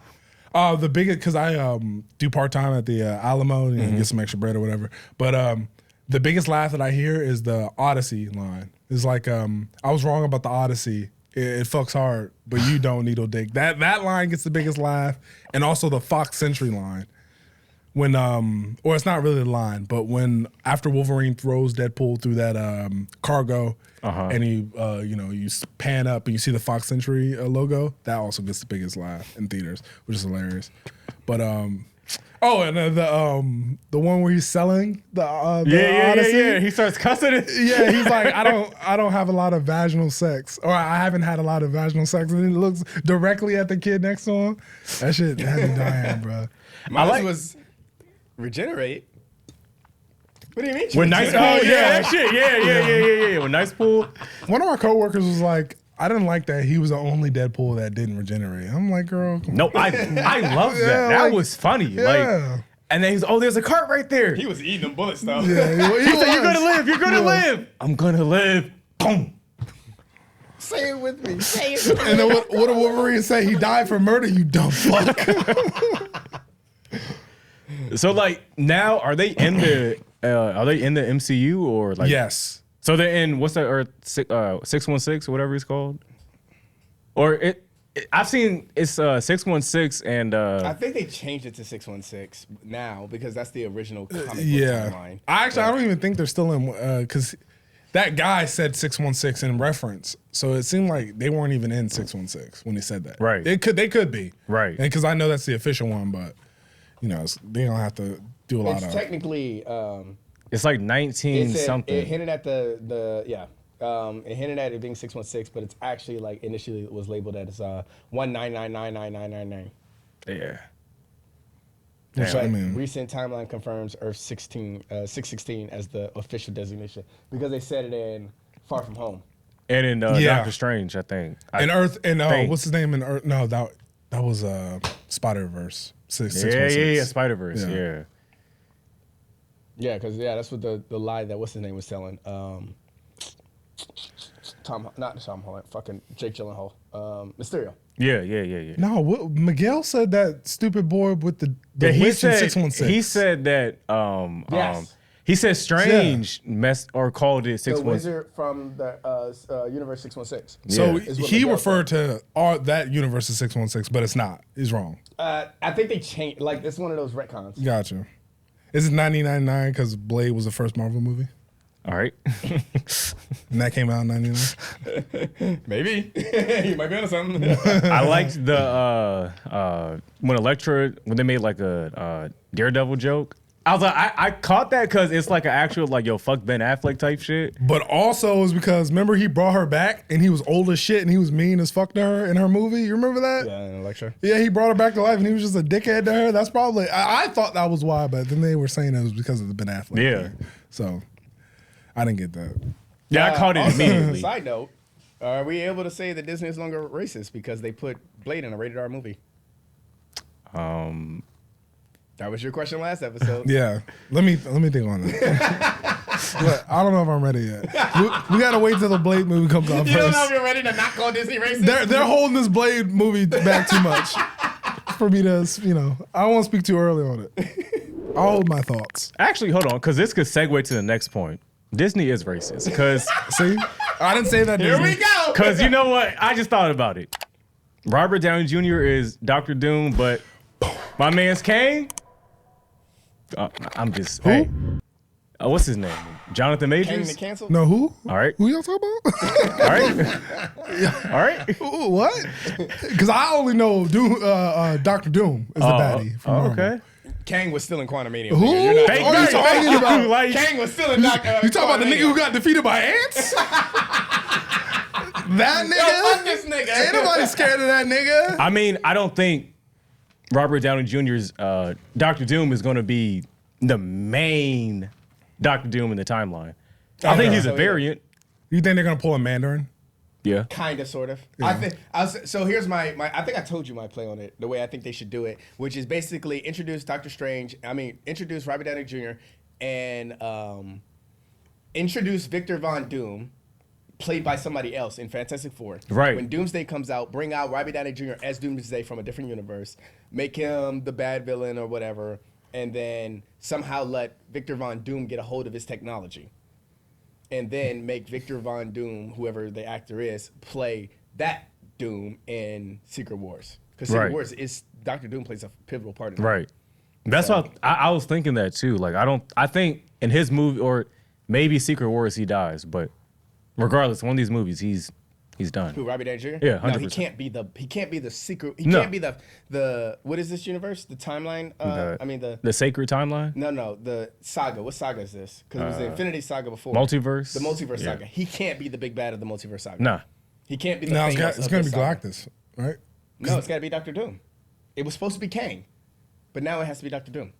The biggest, because I do part-time at the Alamo and get some extra bread or whatever. But the biggest laugh that I hear is the Odyssey line. It's like, I was wrong about the Odyssey. It fucks hard, but you don't, needle dick. That line gets the biggest laugh. And also the Fox Century line. When or it's not really the line, but when after Wolverine throws Deadpool through that cargo, and you pan up and you see the Fox Century logo, that also gets the biggest laugh in theaters, which is hilarious. But and the one where he's selling the Odyssey. Yeah. He starts cussing it. Yeah, he's like, I don't have a lot of vaginal sex, or I haven't had a lot of vaginal sex, and he looks directly at the kid next to him. That shit had me dying, bro. Mine was regenerate. What do you mean? When nice pool, that shit. Yeah. When nice pool. One of our coworkers was like, I didn't like that he was the only Deadpool that didn't regenerate. I'm like, girl. Come on. No, I love that. Yeah, That like- was funny. Yeah. And then he's, there's a cart right there. He was eating them bullets though. Yeah, He said, you're gonna live. You're gonna live. I'm gonna live. Boom. Say it with me. Say it with me. And then what did Wolverine say? He died for murder, you dumb fuck. So like now, are they in the MCU or like? Yes. So they're in what's that? Or 616 or whatever it's called. Or I've seen it's 616 and I think they changed it to 616 now because that's the original comic book Yeah. timeline. I don't even think they're still in, because that guy said 616 in reference. So it seemed like they weren't even in 616 when he said that. Right. They could be. Right. Because I know that's the official one, but they don't have to do a lot It's of. technically it's like 19 it something. hinted at it hinted at it being 616, but it's actually like initially it was labeled as 199999999. Yeah. Which, But I mean, recent timeline confirms Earth 616 as the official designation because they said it in Far From Home. And in Yeah. Doctor Strange, I think. in Earth, and think. what's his name in Earth? No, that was Spider-Verse. Yeah, 616. Spider-Verse, Yeah. yeah. Yeah, because that's what the lie that what's his name was telling. Not Tom Holland, fucking Jake Gyllenhaal, Mysterio. Yeah. No, Miguel said that stupid boy with the Yeah, witch in 616. he said that Yes. he said Strange messed or called it The 616. wizard from the universe 616. So Yeah. Is what he Miguel referred to that universe as 616, but it's not. He's wrong. I think they changed. Like it's one of those retcons. Gotcha. Is it 1999 because Blade was the first Marvel movie? All right. And that came out in 99. Maybe. You might be onto something. I liked the when they made like a Daredevil joke. I was like, I caught that because it's like an actual like yo fuck Ben Affleck type shit. But also it was because remember he brought her back and he was old as shit and he was mean as fuck to her in her movie. You remember that? Yeah, in a lecture. Yeah, he brought her back to life and he was just a dickhead to her. That's probably I thought that was why, but then they were saying it was because of the Ben Affleck. Yeah. thing. So I didn't get that. Yeah, I caught it Also, immediately. Side note: are we able to say that Disney is no longer racist because they put Blade in a rated R movie? That was your question last episode. Yeah. Let me think on that. But I don't know if I'm ready yet. We gotta wait till the Blade movie comes out You don't know if first. you're ready to not call Disney racist? They're holding this Blade movie back too much for me to, I won't speak too early on it. I'll hold my thoughts. Actually, hold on, because this could segue to the next point. Disney is racist. Because See? I didn't say that. Here Disney. we go. Because you know what? I just thought about it. Robert Downey Jr. is Dr. Doom, but my man's Kang. I'm just. Who? Hey. What's his name? Jonathan Kang Majors? to cancel? No, who? All right. Who y'all talking about? All right. All right. Ooh, what? Because I only know Dr. Doom is the baddie from Marvel. okay. Kang was still in Quantumania. Who? nigga. You're not- Are you talking about? Like, Kang was still in Doctor. You talking about the nigga who got defeated by ants? That Yo, nigga? fuck this nigga. Ain't nobody scared of that nigga. I mean, I don't think Robert Downey Jr.'s Dr. Doom is going to be the main Dr. Doom in the timeline. I think he's a variant. You think they're gonna pull a Mandarin? Yeah. Kind of, sort of. So here's my. I think I told you my play on it. The way I think they should do it, which is basically introduce Doctor Strange. Introduce Robert Downey Jr. and introduce Victor Von Doom, played by somebody else in Fantastic Four. Right. When Doomsday comes out, bring out Robert Downey Jr. as Doomsday from a different universe, make him the bad villain or whatever, and then somehow let Victor Von Doom get a hold of his technology. And then make Victor Von Doom, whoever the actor is, play that Doom in Secret Wars. Because Secret Right. Wars is Doctor Doom plays a pivotal part in it. Right. That's what I was thinking that too. Like, I think in his movie, or maybe Secret Wars, he dies, but regardless, one of these movies, he's done. Who, Robbie Downey Jr.? Yeah, No, 100%. he can't be the secret. He No. can't be the what is this universe? The timeline? The sacred timeline? No, the saga. What saga is this? Because it was the Infinity Saga before. Multiverse? The multiverse Yeah. saga. He can't be the big bad of the multiverse saga. Nah. He can't be the No, Thanos it's of gonna this be saga. Galactus, right? No, it's got to be Doctor Doom. It was supposed to be Kang, but now it has to be Doctor Doom.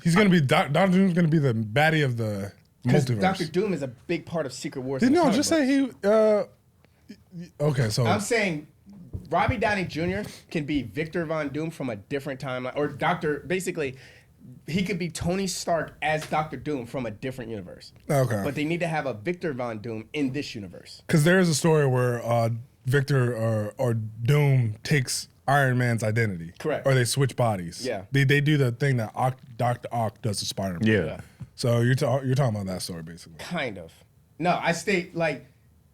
He's gonna be Doctor Doom's gonna be the baddie of the Because multiverse. Doctor Doom is a big part of Secret Wars. Didn't in the no, comic just books. say he. Okay, so I'm saying Robbie Downey Jr. can be Victor Von Doom from a different timeline, or basically, he could be Tony Stark as Doctor Doom from a different universe. okay, But they need to have a Victor Von Doom in this universe. because there is a story where Victor or Doom takes Iron Man's identity, Correct. Or they switch bodies. Yeah. they do the thing that Dr. Ock does to Spider-Man. Yeah. So you're talking about that story basically. Kind of. No, I state like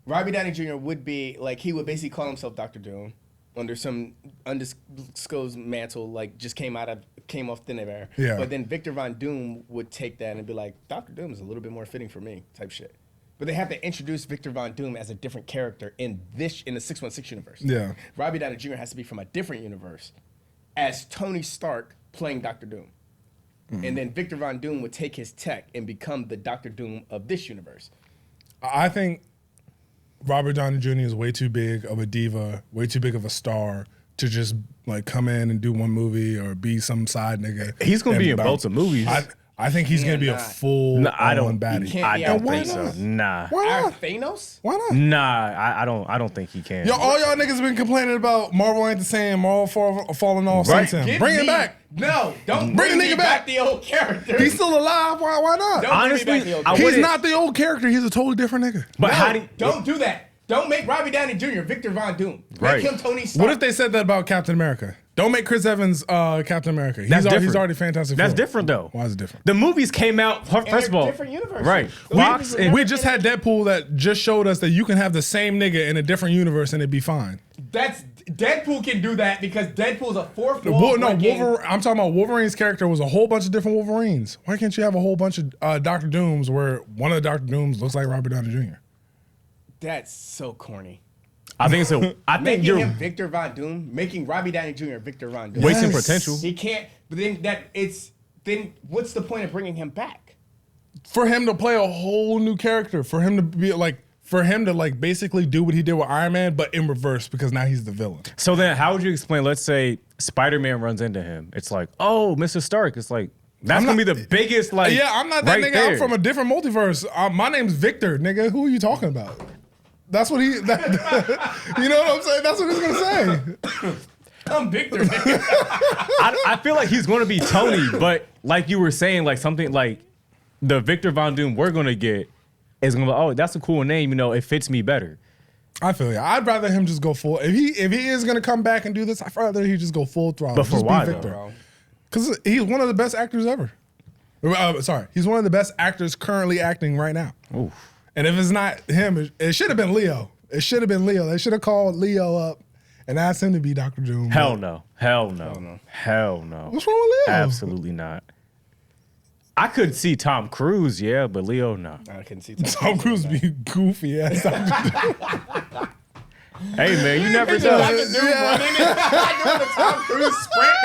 Robbie Downey Jr. would be like he would basically call himself Doctor Doom under some undisclosed mantle, like just came off thin air. Yeah. But then Victor Von Doom would take that and be like, Doctor Doom is a little bit more fitting for me, type shit. But they have to introduce Victor Von Doom as a different character in the 616 universe. Yeah. Robbie Downey Jr. has to be from a different universe as Tony Stark playing Doctor Doom. And then Victor Von Doom would take his tech and become the Doctor Doom of this universe. I think Robert Downey Jr. is way too big of a diva, way too big of a star to just like come in and do one movie or be some side nigga. He's gonna and be in bounce. both the movies. I think he's gonna be a not. full No, I don't. baddie. can't I be don't why think so. not? Nah. Why Our not? Thanos? Why not? Nah. I don't think he can. Yo, all y'all niggas been complaining about Marvel ain't the same, Marvel falling off Right. since him. Give Bring me- it back. No, don't Bring bring the me nigga back back. the old character. He's still alive. Why not? Don't Honestly, bring me back the old I character. He's wouldn't- not the old character. He's a totally different nigga. But No, how do you, don't do that. Don't make Robbie Downey Jr. Victor Von Doom. Right. Make him Tony Stark. What if they said that about Captain America? Don't make Chris Evans Captain America. That's different. He's already Fantastic That's Four. different though. Why is it different? The movies came out first they're of all. different universes. Right. Those Fox movies were and We just had Deadpool that just showed us that you can have the same nigga in a different universe and it'd be fine. That's Deadpool can do that because Deadpool's a fourth wall. I'm talking about Wolverine's character was a whole bunch of different Wolverines. Why can't you have a whole bunch of Doctor Dooms where one of the Doctor Dooms looks like Robert Downey Jr.? That's so corny. I think so. I think making him Victor Von Doom, making Robbie Downey Jr. Victor Von Doom. Wasting potential. He can't. But then what's the point of bringing him back? For him to play a whole new character, for him to be like. For him to like basically do what he did with Iron Man, but in reverse because now he's the villain. So then how would you explain, let's say Spider-Man runs into him. It's like, oh, Mr. Stark. It's like, that's going to be the biggest like. Yeah, I'm not that right nigga. there. I'm from a different multiverse. My name's Victor, nigga. Who are you talking about? That's what you know what I'm saying? That's what he's going to say. I'm Victor. I feel like he's going to be Tony, but like you were saying, like something like the Victor Von Doom we're going to get is going to be, oh, that's a cool name. You know, it fits me better. I feel you. I'd rather him just go full. If he is going to come back and do this, I'd rather he just go full throttle. But for just why, be Victor. Because he's one of the best actors ever. Sorry. He's one of the best actors currently acting right now. Oof. And if it's not him, it should have been Leo. It should have been Leo. They should have called Leo up and asked him to be Dr. Doom. Hell no. Hell no. Hell no. What's wrong with Leo? Absolutely not. I could see Tom Cruise, yeah, but Leo, no. I couldn't see Tom Cruise be goofy ass. Hey man, you never know. Dr. Doom running doing the Tom Cruise sprint.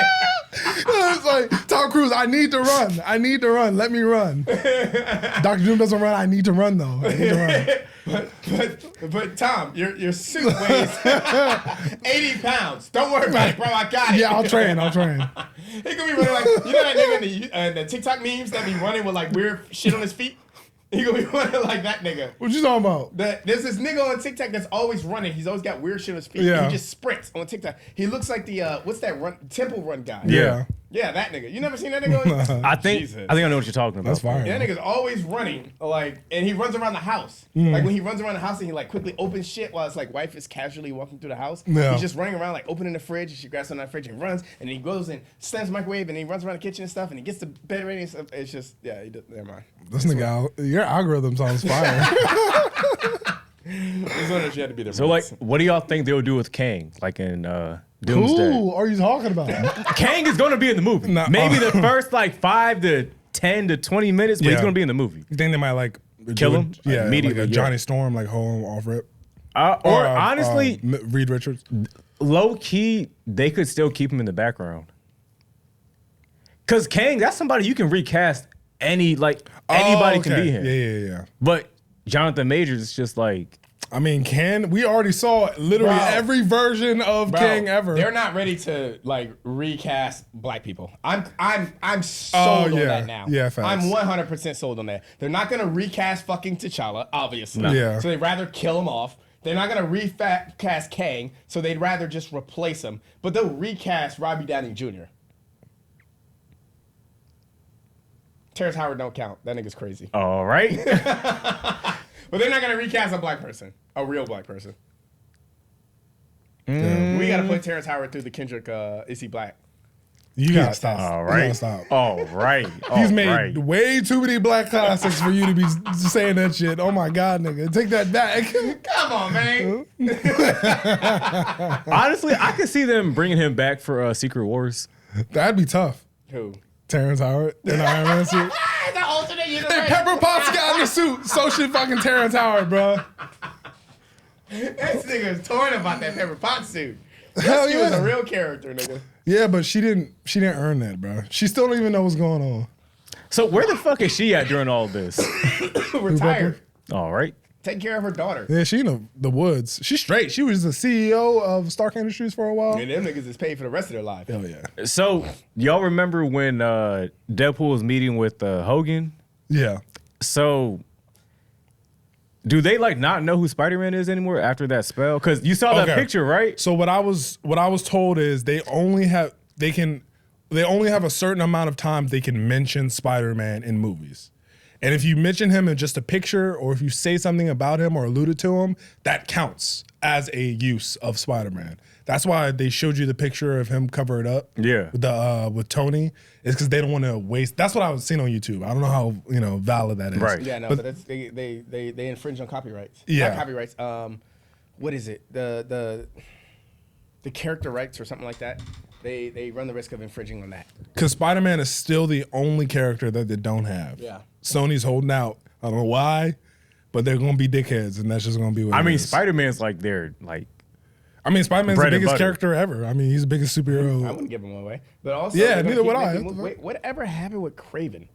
It's like, Tom Cruise, I need to run. I need to run. Let me run. Dr. Doom doesn't run. I need to run though. I need to run. But Tom, your suit weighs 80 pounds. Don't worry about it, bro. I got it. Yeah, I'll train. He could be running like, you know that nigga in the TikTok memes that be running with like weird shit on his feet? He gonna be running like that nigga. What you talking about? There's this nigga on TikTok that's always running. He's always got weird shit on his feet. Yeah. He just sprints on TikTok. He looks like the what's that Temple Run guy? Yeah. Yeah, that nigga. You never seen that nigga? I think I know what you're talking about. That's fire. Yeah, that nigga's always running, like, and he runs around the house. Like when he runs around the house and he like quickly opens shit while his like wife is casually walking through the house. Yeah. He's just running around like opening the fridge and she grabs something out of the fridge and runs and he goes and slams the microwave and he runs around the kitchen and stuff and he gets the bed ready and stuff. It's just never mind. This nigga, your algorithm sounds fire. This one she had to be there. So like, what do y'all think they'll do with Kang? Like in Doomsday? Who are you talking about? Kang is gonna be in the movie. Nah, Maybe the first like 5 to 10 to 20 minutes, but he's gonna be in the movie. You think they might like Kill do him? Yeah, Immediately, like a yeah. Johnny Storm, like home off rip. Or honestly, Reed Richards. low key, they could still keep him in the background. Cause Kang, that's somebody you can recast anybody can be him. Yeah. But Jonathan Majors is just like, I mean, we already saw literally Bro. every version of Kang ever. They're not ready to like recast black people. I'm sold on that now. Yeah, facts. I'm 100% sold on that. They're not gonna recast fucking T'Challa, obviously. Yeah. So they'd rather kill him off. They're not gonna recast Kang, so they'd rather just replace him. But they'll recast Robbie Downey Jr. Terrence Howard don't count. That nigga's crazy. all right. But they're not gonna recast a black person, a real black person. We gotta put Terrence Howard through the Kendrick. Is he black? You gotta stop. All You right. gotta stop. All right. He's All made right. way too many black classics for you to be saying that shit. Oh my God, nigga. Take that back. Come on, man. Honestly, I could see them bringing him back for Secret Wars. That'd be tough. Who? Terrence Howard in the Iron Man suit. The alternate universe. Hey, Pepper Potts got in the suit. So should fucking Terrence Howard, bro. This nigga is torn about that Pepper Potts suit. Hell She was a yeah. real character, nigga. Yeah, but she didn't earn that, bro. She still don't even know what's going on. So where the fuck is she at during all this? Retired. All right. Taking care of her daughter. Yeah, she in the woods. She's straight. She was the CEO of Stark Industries for a while. And them niggas is paid for the rest of their life. Hell yeah. So y'all remember when Deadpool was meeting with Hogan? Yeah. So do they like not know who Spider-Man is anymore after that spell? Because you saw that Okay. picture, right? So what I was told is they only have a certain amount of times they can mention Spider-Man in movies. And if you mention him in just a picture or if you say something about him or alluded to him, that counts as a use of Spider-Man. That's why they showed you the picture of him covered up. Yeah. With Tony. It's because they don't want to waste. That's what I was seeing on YouTube. I don't know how valid that is. Right. Yeah, no, but that's, they infringe on copyrights. Yeah. Not copyrights. What is it? The the character rights or something like that, they run the risk of infringing on that. Because Spider-Man is still the only character that they don't have. Yeah. Sony's holding out. I don't know why, but they're gonna be dickheads, and that's just gonna be what. I mean, it is. Spider-Man's like their like. I mean, Spider-Man's the bread and biggest butter. character ever. I mean, he's the biggest superhero. I wouldn't give him away. But also, Yeah, they're gonna neither keep would I. making movies. Wait, whatever happened with Craven?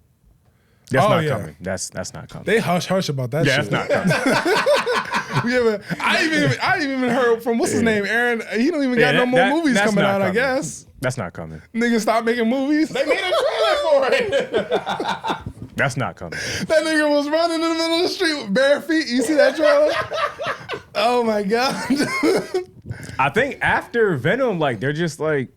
That's Oh, not yeah. coming. That's not coming. They hush about that Yeah, shit. that's not coming. I ain't even heard from what's his name, Aaron. He don't even got no more movies that's coming not out. I coming. guess That's not coming. niggas stop making movies. They made a trailer for it. That's not coming. That nigga was running in the middle of the street with bare feet. You see that trailer? Oh my god. I think after Venom, like they're just like,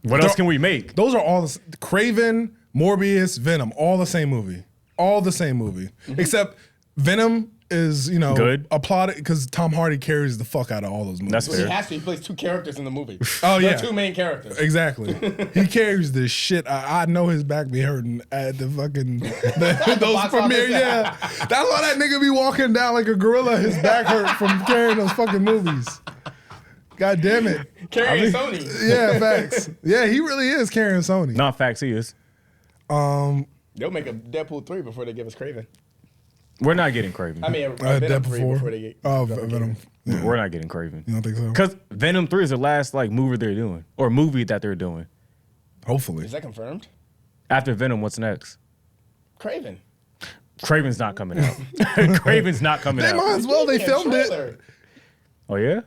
what else can we make? Those are all Craven, Morbius, Venom, all the same movie. All the same movie. Except Venom is, Good. applauded because Tom Hardy carries the fuck out of all those movies. That's Well, he fair. has to. He plays two characters in the movie. Oh, The yeah. two main characters. Exactly. He carries the shit. I know his back be hurting at the fucking those box premiere. office. Yeah, that's why that nigga be walking down like a gorilla. His back hurt from carrying those fucking movies. God damn it. Carrying Sony. Yeah, facts. Yeah, he really is carrying Sony. Not facts, he is. They'll make a Deadpool 3 before they give us Craven. We're not getting Craven. I mean, Venom 3 Deadpool before they get Venom. Yeah. We're not getting Craven. You don't think so? Because Venom 3 is the last like movie they're doing, or movie that they're doing. Hopefully. Is that confirmed? After Venom, what's next? Craven. Craven's not coming out. Craven's not coming They out. might as well. They Yeah, filmed it. trailer. Oh yeah?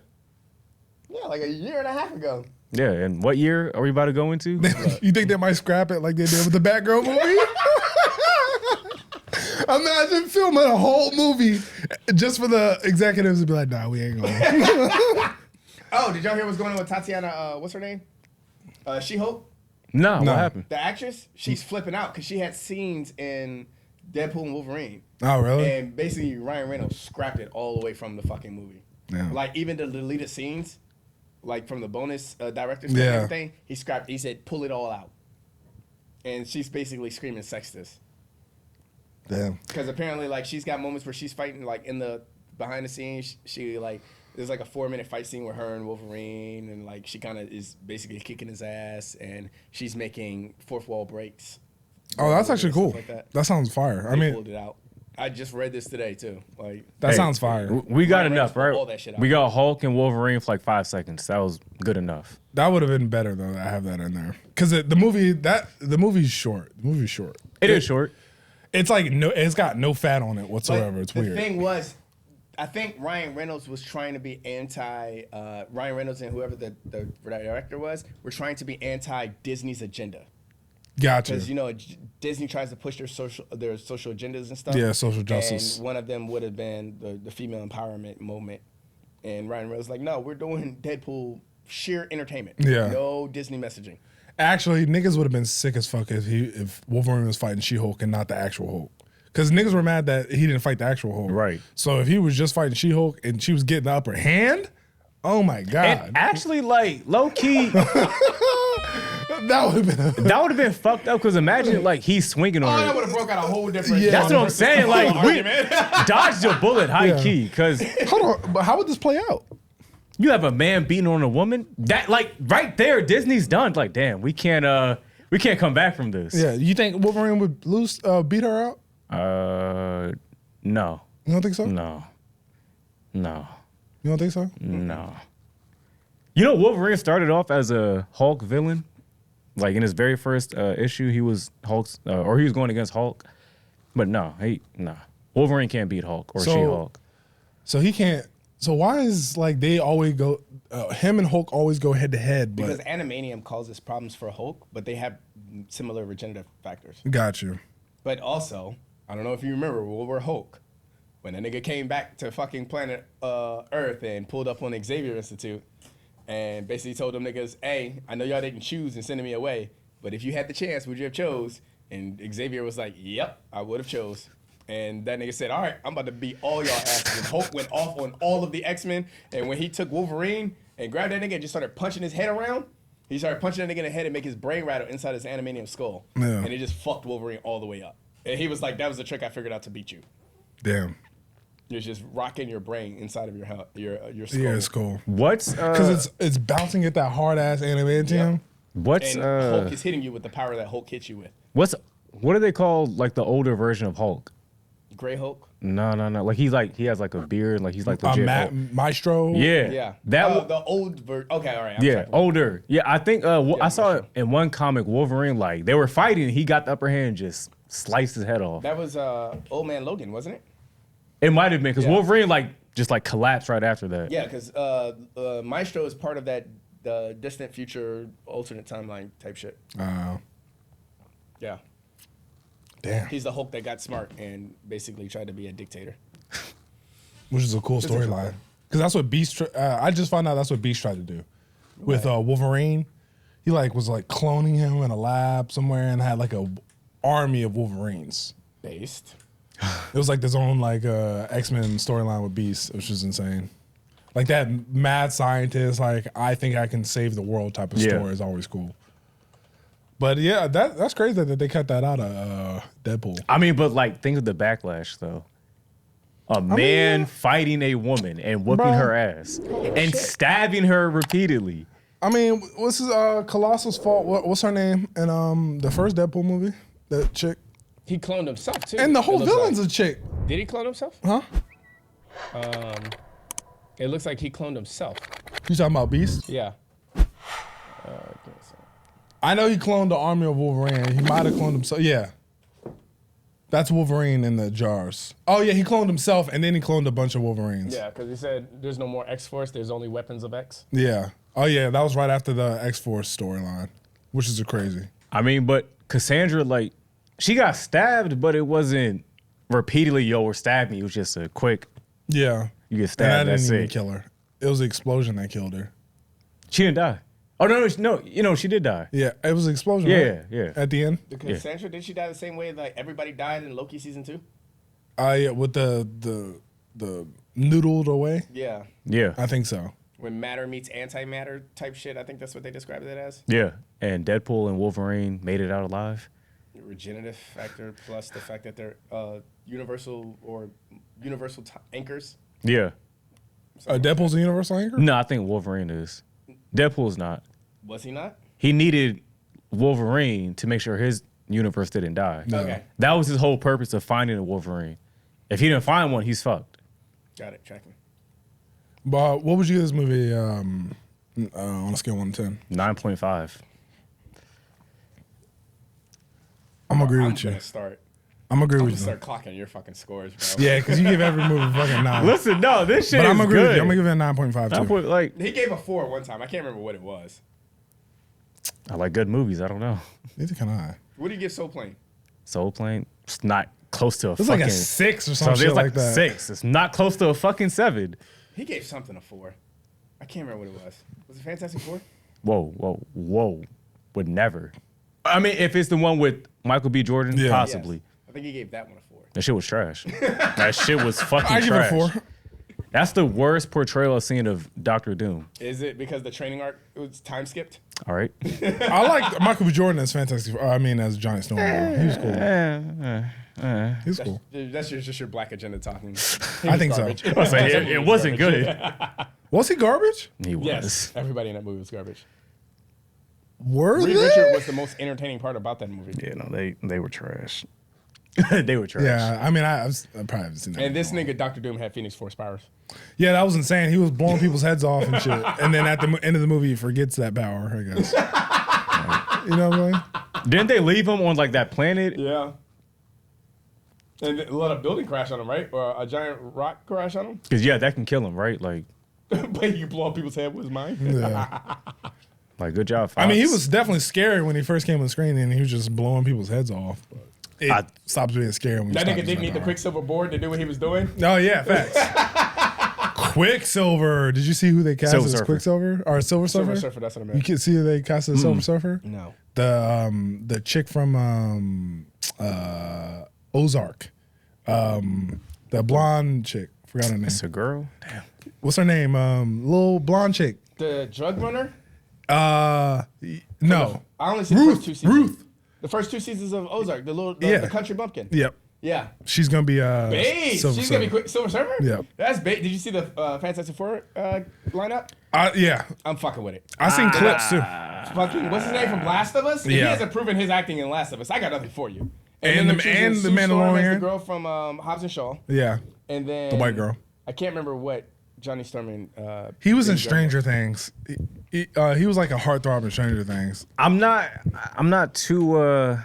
Yeah, like a year and a half ago. Yeah, and what year are we about to go into? You think they might scrap it like they did with the Batgirl movie? Imagine filming a whole movie just for the executives to be like, nah, we ain't going. Oh, did y'all hear what's going on with Tatiana, what's her name? She-Hulk? No, No. what happened? The actress? She's flipping out because she had scenes in Deadpool and Wolverine. Oh, really? And basically Ryan Reynolds scrapped it all the way from the fucking movie. Yeah. Like even the deleted scenes, like from the bonus director's cut Yeah. and everything, he scrapped. He said, pull it all out. And she's basically screaming sexist. Damn. Because apparently, like, she's got moments where she's fighting, like, in the behind the scenes. She like, there's like a 4-minute fight scene with her and Wolverine, and like, she kind of is basically kicking his ass, and she's making fourth wall breaks. Oh, that's actually Stuff cool. like that. That sounds fire. I They mean, pulled it out. I just read this today too. Like, that Hey, sounds fire. We got Ryan enough, Reynolds right? pulled all that shit out. We got Hulk and Wolverine for like 5 seconds. That was good enough. That would have been better though. To have that in there because the movie's short. The movie's short. It is short. It's like it's got no fat on it whatsoever. but It's the weird. thing was, I think Ryan Reynolds was trying to be Ryan Reynolds and whoever the director was were trying to be anti Disney's agenda. Gotcha. Because Disney tries to push their social agendas and stuff. Yeah, social justice. And one of them would have been the female empowerment movement. And Ryan Reynolds was like, no, we're doing Deadpool sheer entertainment. Yeah. No Disney messaging. Actually, niggas would have been sick as fuck if Wolverine was fighting She-Hulk and not the actual Hulk. Because niggas were mad that he didn't fight the actual Hulk. Right. So if he was just fighting She-Hulk and she was getting the upper hand, oh my God. And actually, like low key, that would have been that would have been fucked up. Because imagine like he's swinging Oh, on that her. would have broke out a whole different. Yeah. That's what I'm saying. Like we argument. dodged a bullet, high Yeah. key. Because Hold on, but how would this play out? you have a man beating on a woman. That like right there, Disney's done. Like damn, we can't come back from this. Yeah, you think Wolverine would beat her out? No, You don't think so? no, no, You don't think so? no. You know, Wolverine started off as a Hulk villain. Like in his very first issue, he was Hulk's, or he was going against Hulk. But no, Wolverine can't beat Hulk or So- She-Hulk. So he can't. So why is like they always go? Him and Hulk always go head to head. Because But Animanium causes problems for Hulk, but they have similar regenerative factors. got you. But also, I don't know if you remember World War Hulk. When that nigga came back to fucking planet Earth and pulled up on Xavier Institute and basically told them niggas, hey, I know y'all didn't choose in sending me away, but if you had the chance, would you have chose? And Xavier was like, yep, I would have chose. And that nigga said, all right, I'm about to beat all y'all asses. And Hulk went off on all of the X-Men. And when he took Wolverine and grabbed that nigga and just started punching his head around, he started punching that nigga in the head and make his brain rattle inside his Animanium skull. Yeah. And it just fucked Wolverine all the way up. And he was like, that was the trick I figured out to beat you. Damn. You're just rocking your brain inside of your skull. Yeah, it's cool. What's Because it's bouncing at that hard ass adamantium. what's And Hulk is hitting you with the power that Hulk hits you with. what do they call like the older version of Hulk? Gray Hulk. No. Like he has like a beard. Like he's like legit. Hulk. Maestro. Yeah. Yeah. That the old version. Okay, all right. yeah, older. Yeah, I think I saw it in one comic, Wolverine, like they were fighting, he got the upper hand and just sliced his head off. That was Old Man Logan, wasn't it? It might have been because Yeah. Wolverine like just like collapsed right after that. Yeah, because Maestro is part of that distant future alternate timeline type shit. Yeah. Damn. He's the Hulk that got smart and basically tried to be a dictator. Which is a cool storyline. Because that's what Beast. I just found out that's what Beast tried to do with Wolverine. He like was like cloning him in a lab somewhere and had like a army of Wolverines. Based. It was like this own like X-Men storyline with Beast, which is insane. Like that mad scientist, like I think I can save the world type of story is always cool. But yeah, that's crazy that they cut that out of Deadpool. I mean, but like think of the backlash though. A man fighting a woman and whooping her ass and stabbing her repeatedly. I mean, what's his Colossal's fault? What's her name in the first Deadpool movie? That chick. He cloned himself too. And the whole It looks villain's like. a chick. Did he clone himself? Huh? It looks like he cloned himself. You talking about Beast? Yeah. I know he cloned the army of Wolverine. He might have cloned himself. Yeah. That's Wolverine in the jars. Oh, yeah, he cloned himself, and then he cloned a bunch of Wolverines. Yeah, because he said there's no more X-Force. There's only weapons of X. Yeah. Oh, yeah, that was right after the X-Force storyline, which is crazy. I mean, but Cassandra, like, she got stabbed, but it wasn't repeatedly, we're stabbing me. It was just a quick, Yeah. you get And stabbed, that that's didn't even it. kill her. It was the explosion that killed her. She didn't die. Oh, no, she did die. Yeah, it was the explosion, Yeah, right? yeah. At the end? Because Sandra, did she die the same way like everybody died in Loki season 2? Yeah, with the noodled away? Yeah. Yeah. I think so. When matter meets antimatter type shit, I think that's what they described it as. Yeah. And Deadpool and Wolverine made it out alive. Regenerative factor plus the fact that they're universal anchors. Yeah. Deadpool's a universal anchor? No, I think Wolverine is. Deadpool's not. Was he not? He needed Wolverine to make sure his universe didn't die. No. Okay. That was his whole purpose of finding a Wolverine. If he didn't find one, he's fucked. Got it. Tracking. But what would you give this movie on a scale of 1 to 10? 9.5. I'm gonna agree I'm with you. gonna start. I'm gonna agree I'm with gonna you. start clocking your fucking scores, bro. Yeah, because you give every movie fucking 9. Listen, no, this shit But is I'm gonna agree good. with you. I'm gonna give it a 9.5 too. Like, He gave a 4 one time. I can't remember what it was. I like good movies. I don't know. Neither can I. What do you give Soul Plane? Soul Plane, it's not close to a It's fucking. like a 6 or so some shit it's like like that. 6. It's not close to a fucking 7. He gave something a 4. I can't remember what it was. Was it Fantastic Four? Whoa. Would never. I mean, if it's the one with Michael B. Jordan, Yeah. possibly. Yes. I think he gave that one a 4. That shit was trash. That shit was fucking I give it trash. a 4. That's the worst portrayal I've seen of Doctor Doom. Is it because the training arc was time skipped? All right. I like Michael B. Jordan as Fantastic. As Johnny Storm. He was cool. He was cool. That's just your black agenda talking. I think so. I was like, it wasn't good. Was he garbage? He was. Yes, everybody in that movie was garbage. Were Reed they? Richard was the most entertaining part about that movie. Yeah, no, they were trash. They were trash. Yeah, I mean, I probably haven't seen that. And this nigga, Dr. Doom, had Phoenix Force powers. Yeah, that was insane. He was blowing people's heads off and shit. And then at the end of the movie, he forgets that power, I guess. You know what I mean? Didn't they leave him on like that planet? Yeah. And let a building crash on him, right? Or a giant rock crash on him? Because yeah, that can kill him, right? Like But you blow up people's head with his mind? Yeah. good job, Fox. I mean, he was definitely scary when he first came on the screen and he was just blowing people's heads off. But it stops being scary when you That stop nigga using didn't need the power. Quicksilver board to do what he was doing? Oh, yeah, facts. Quicksilver. Did you see who they cast Silver as Surfer. Quicksilver? Or Silver Surfer? Silver Surfer, that's what I You meant. can see who they cast as Silver Surfer? No. The chick from Ozark. The blonde chick. Forgot her name. It's a girl. Damn. What's her name? Little blonde chick. The drug runner? No. I only see the first Ruth. 2 seasons. Ruth. The first 2 seasons of Ozark, the Yeah. country bumpkin. Yep. Yeah. She's gonna be Babe, Silver she's gonna Surfer. be Silver Surfer. Yeah. That's bait. Did you see the Fantastic Four lineup? Yeah, I'm fucking with it. I seen clips too. Fucking what's his name from Last of Us? If he Yeah. hasn't proven his acting in Last of Us, I got nothing for you. And then the- they're choosing and the Sue Storm as Mandalorian. the girl from Hobbs and Shaw, Yeah, and then the white girl. I can't remember what Johnny Storm. He was in did. Stranger Things. He was like a heartthrob in Stranger Things. I'm not too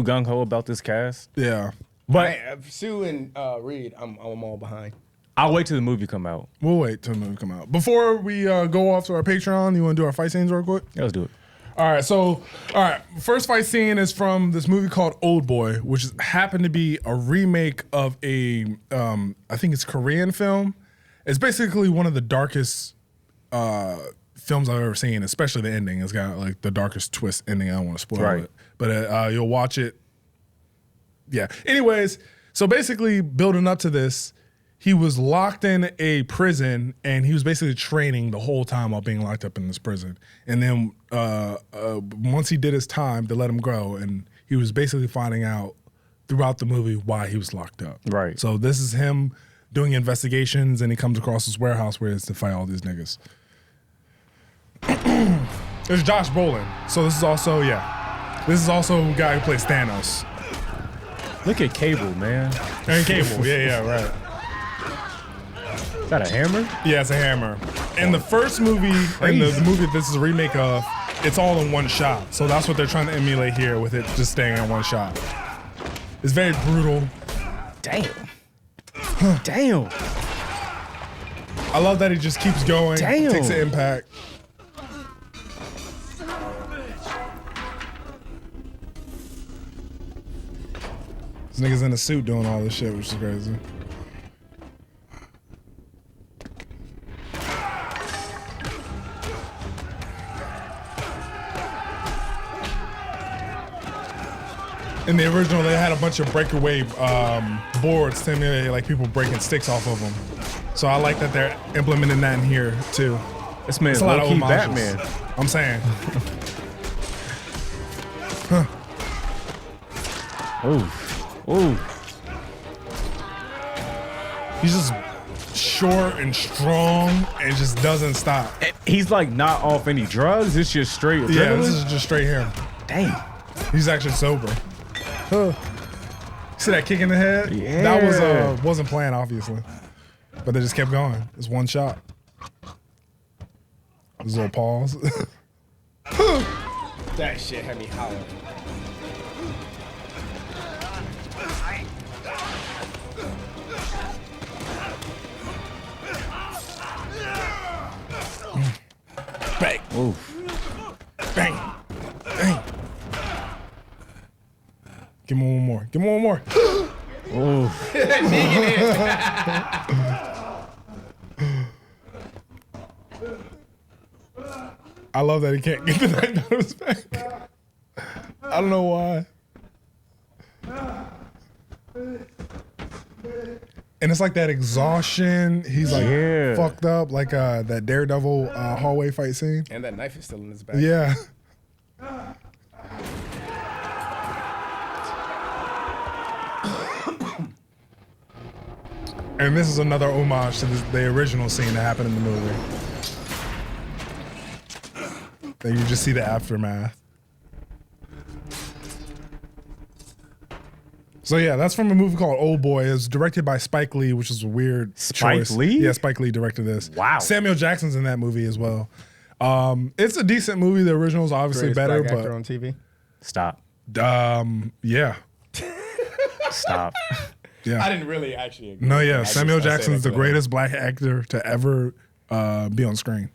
gung ho about this cast, Yeah, but Sue and Reed, I'm all behind. I'll wait till the movie come out. we'll wait till the movie come out. Before we go off to our Patreon, you want to do our fight scenes real quick? Yeah, let's do it. All right. First fight scene is from this movie called Old Boy, which happened to be a remake of a, I think it's Korean film. It's basically one of the darkest films I've ever seen, especially the ending. It's got like the darkest twist ending. I don't want to spoil Right. it, but you'll watch it. Yeah. Anyways, so basically building up to this, he was locked in a prison and he was basically training the whole time while being locked up in this prison. And then once he did his time, they let him go. And he was basically finding out throughout the movie why he was locked up. Right. So this is him doing investigations and he comes across this warehouse where he has to fight all these niggas. There's Josh Brolin. So this is also, this is also a guy who plays Thanos. Look at Cable, man. And Cable, yeah, right. Is that a hammer? Yeah, it's a hammer. In the first movie, in the movie this is a remake of, it's all in one shot. So that's what they're trying to emulate here with it just staying in one shot. It's very brutal. Damn. Damn. I love that he just keeps going, Damn. takes the impact. This nigga's in a suit doing all this shit, which is crazy. In the original, they had a bunch of breakaway boards to emulate like people breaking sticks off of them. So I like that they're implementing that in here too. This man's It's a lot of low-key homages. Batman. I'm saying. Ooh. Ooh. He's just short and strong and just doesn't stop. He's like not off any drugs. It's just straight adrenaline. Yeah, this is just straight here. Damn. He's actually sober. See that kick in the head? Yeah. That was wasn't planned, obviously. But they just kept going. It's one shot. This little pause. That shit had me howling. Bang. Oof. Bang. Bang. Give me one more. Give me one more. Oof. I love that he can't get the knife out of his back. I don't know why. And it's like that exhaustion. He's like Yeah. fucked up, like that Daredevil hallway fight scene. And that knife is still in his back. Yeah. And this is another homage to the original scene that happened in the movie. That you just see the aftermath. So yeah, that's from a movie called Old Boy. It was directed by Spike Lee, which is a weird Spike choice. Lee? Yeah, Spike Lee directed this. Wow. Samuel Jackson's in that movie as well. It's a decent movie. The original is obviously Greatest better, black actor but on TV. Stop. yeah. Stop. Yeah. I didn't really actually agree. No, yeah. I Samuel just- I say Jackson's that the to greatest black actor to ever be on screen.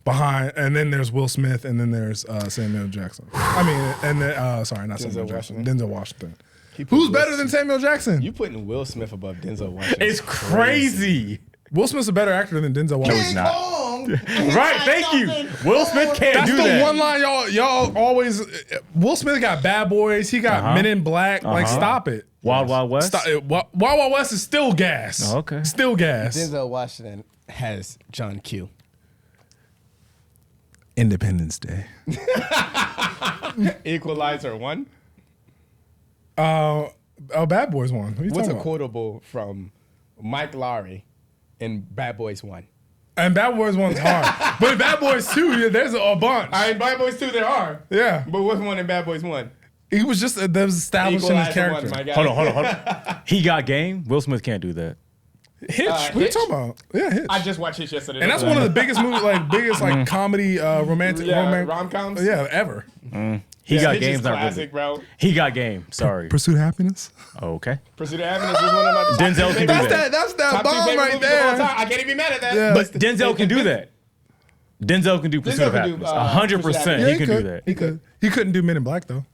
And then there's Will Smith, and then there's Samuel Jackson. I mean, and then, sorry, not Samuel Jackson. Denzel Washington. He put Who's Will better than Samuel Jackson? You putting Will Smith above Denzel Washington? It's crazy. Will Smith's a better actor than Denzel Washington. he's not. Right, thank you. Will Smith can't That's do the that. one line y'all always. Will Smith got Bad Boys. He got Men in Black. Like, stop it. Wild Wild West? Stop it. Wild Wild West is still gas. Oh, okay. Still gas. Denzel Washington has John Q. Independence Day. Equalizer 1. Oh, Bad Boys 1. What are you What's talking a about? quotable from Mike Lowry in Bad Boys 1? And Bad Boys 1's hard. But in Bad Boys 2, yeah, there's a bunch. In Bad Boys 2, there are. Yeah. But what's one in Bad Boys 1? He was just that was establishing his character. Hold on. He got game. Will Smith can't do that. Hitch? What are you talking about? Yeah, Hitch. I just watched Hitch yesterday. And that's one of the biggest movies, comedy, romantic, rom-coms. Yeah, ever. He got Hitch game. is classic, bro. He got game. Sorry. Pursuit of Happiness. Okay. Pursuit of Happiness is one of my Denzel can do that. That's that top two bomb favorite right movies of all there. time. I can't even be mad at that. Yeah. But Denzel can do that. Denzel can do Pursuit of can do, Happiness. 100%. Yeah, He can do that. He could. He couldn't do Men in Black though.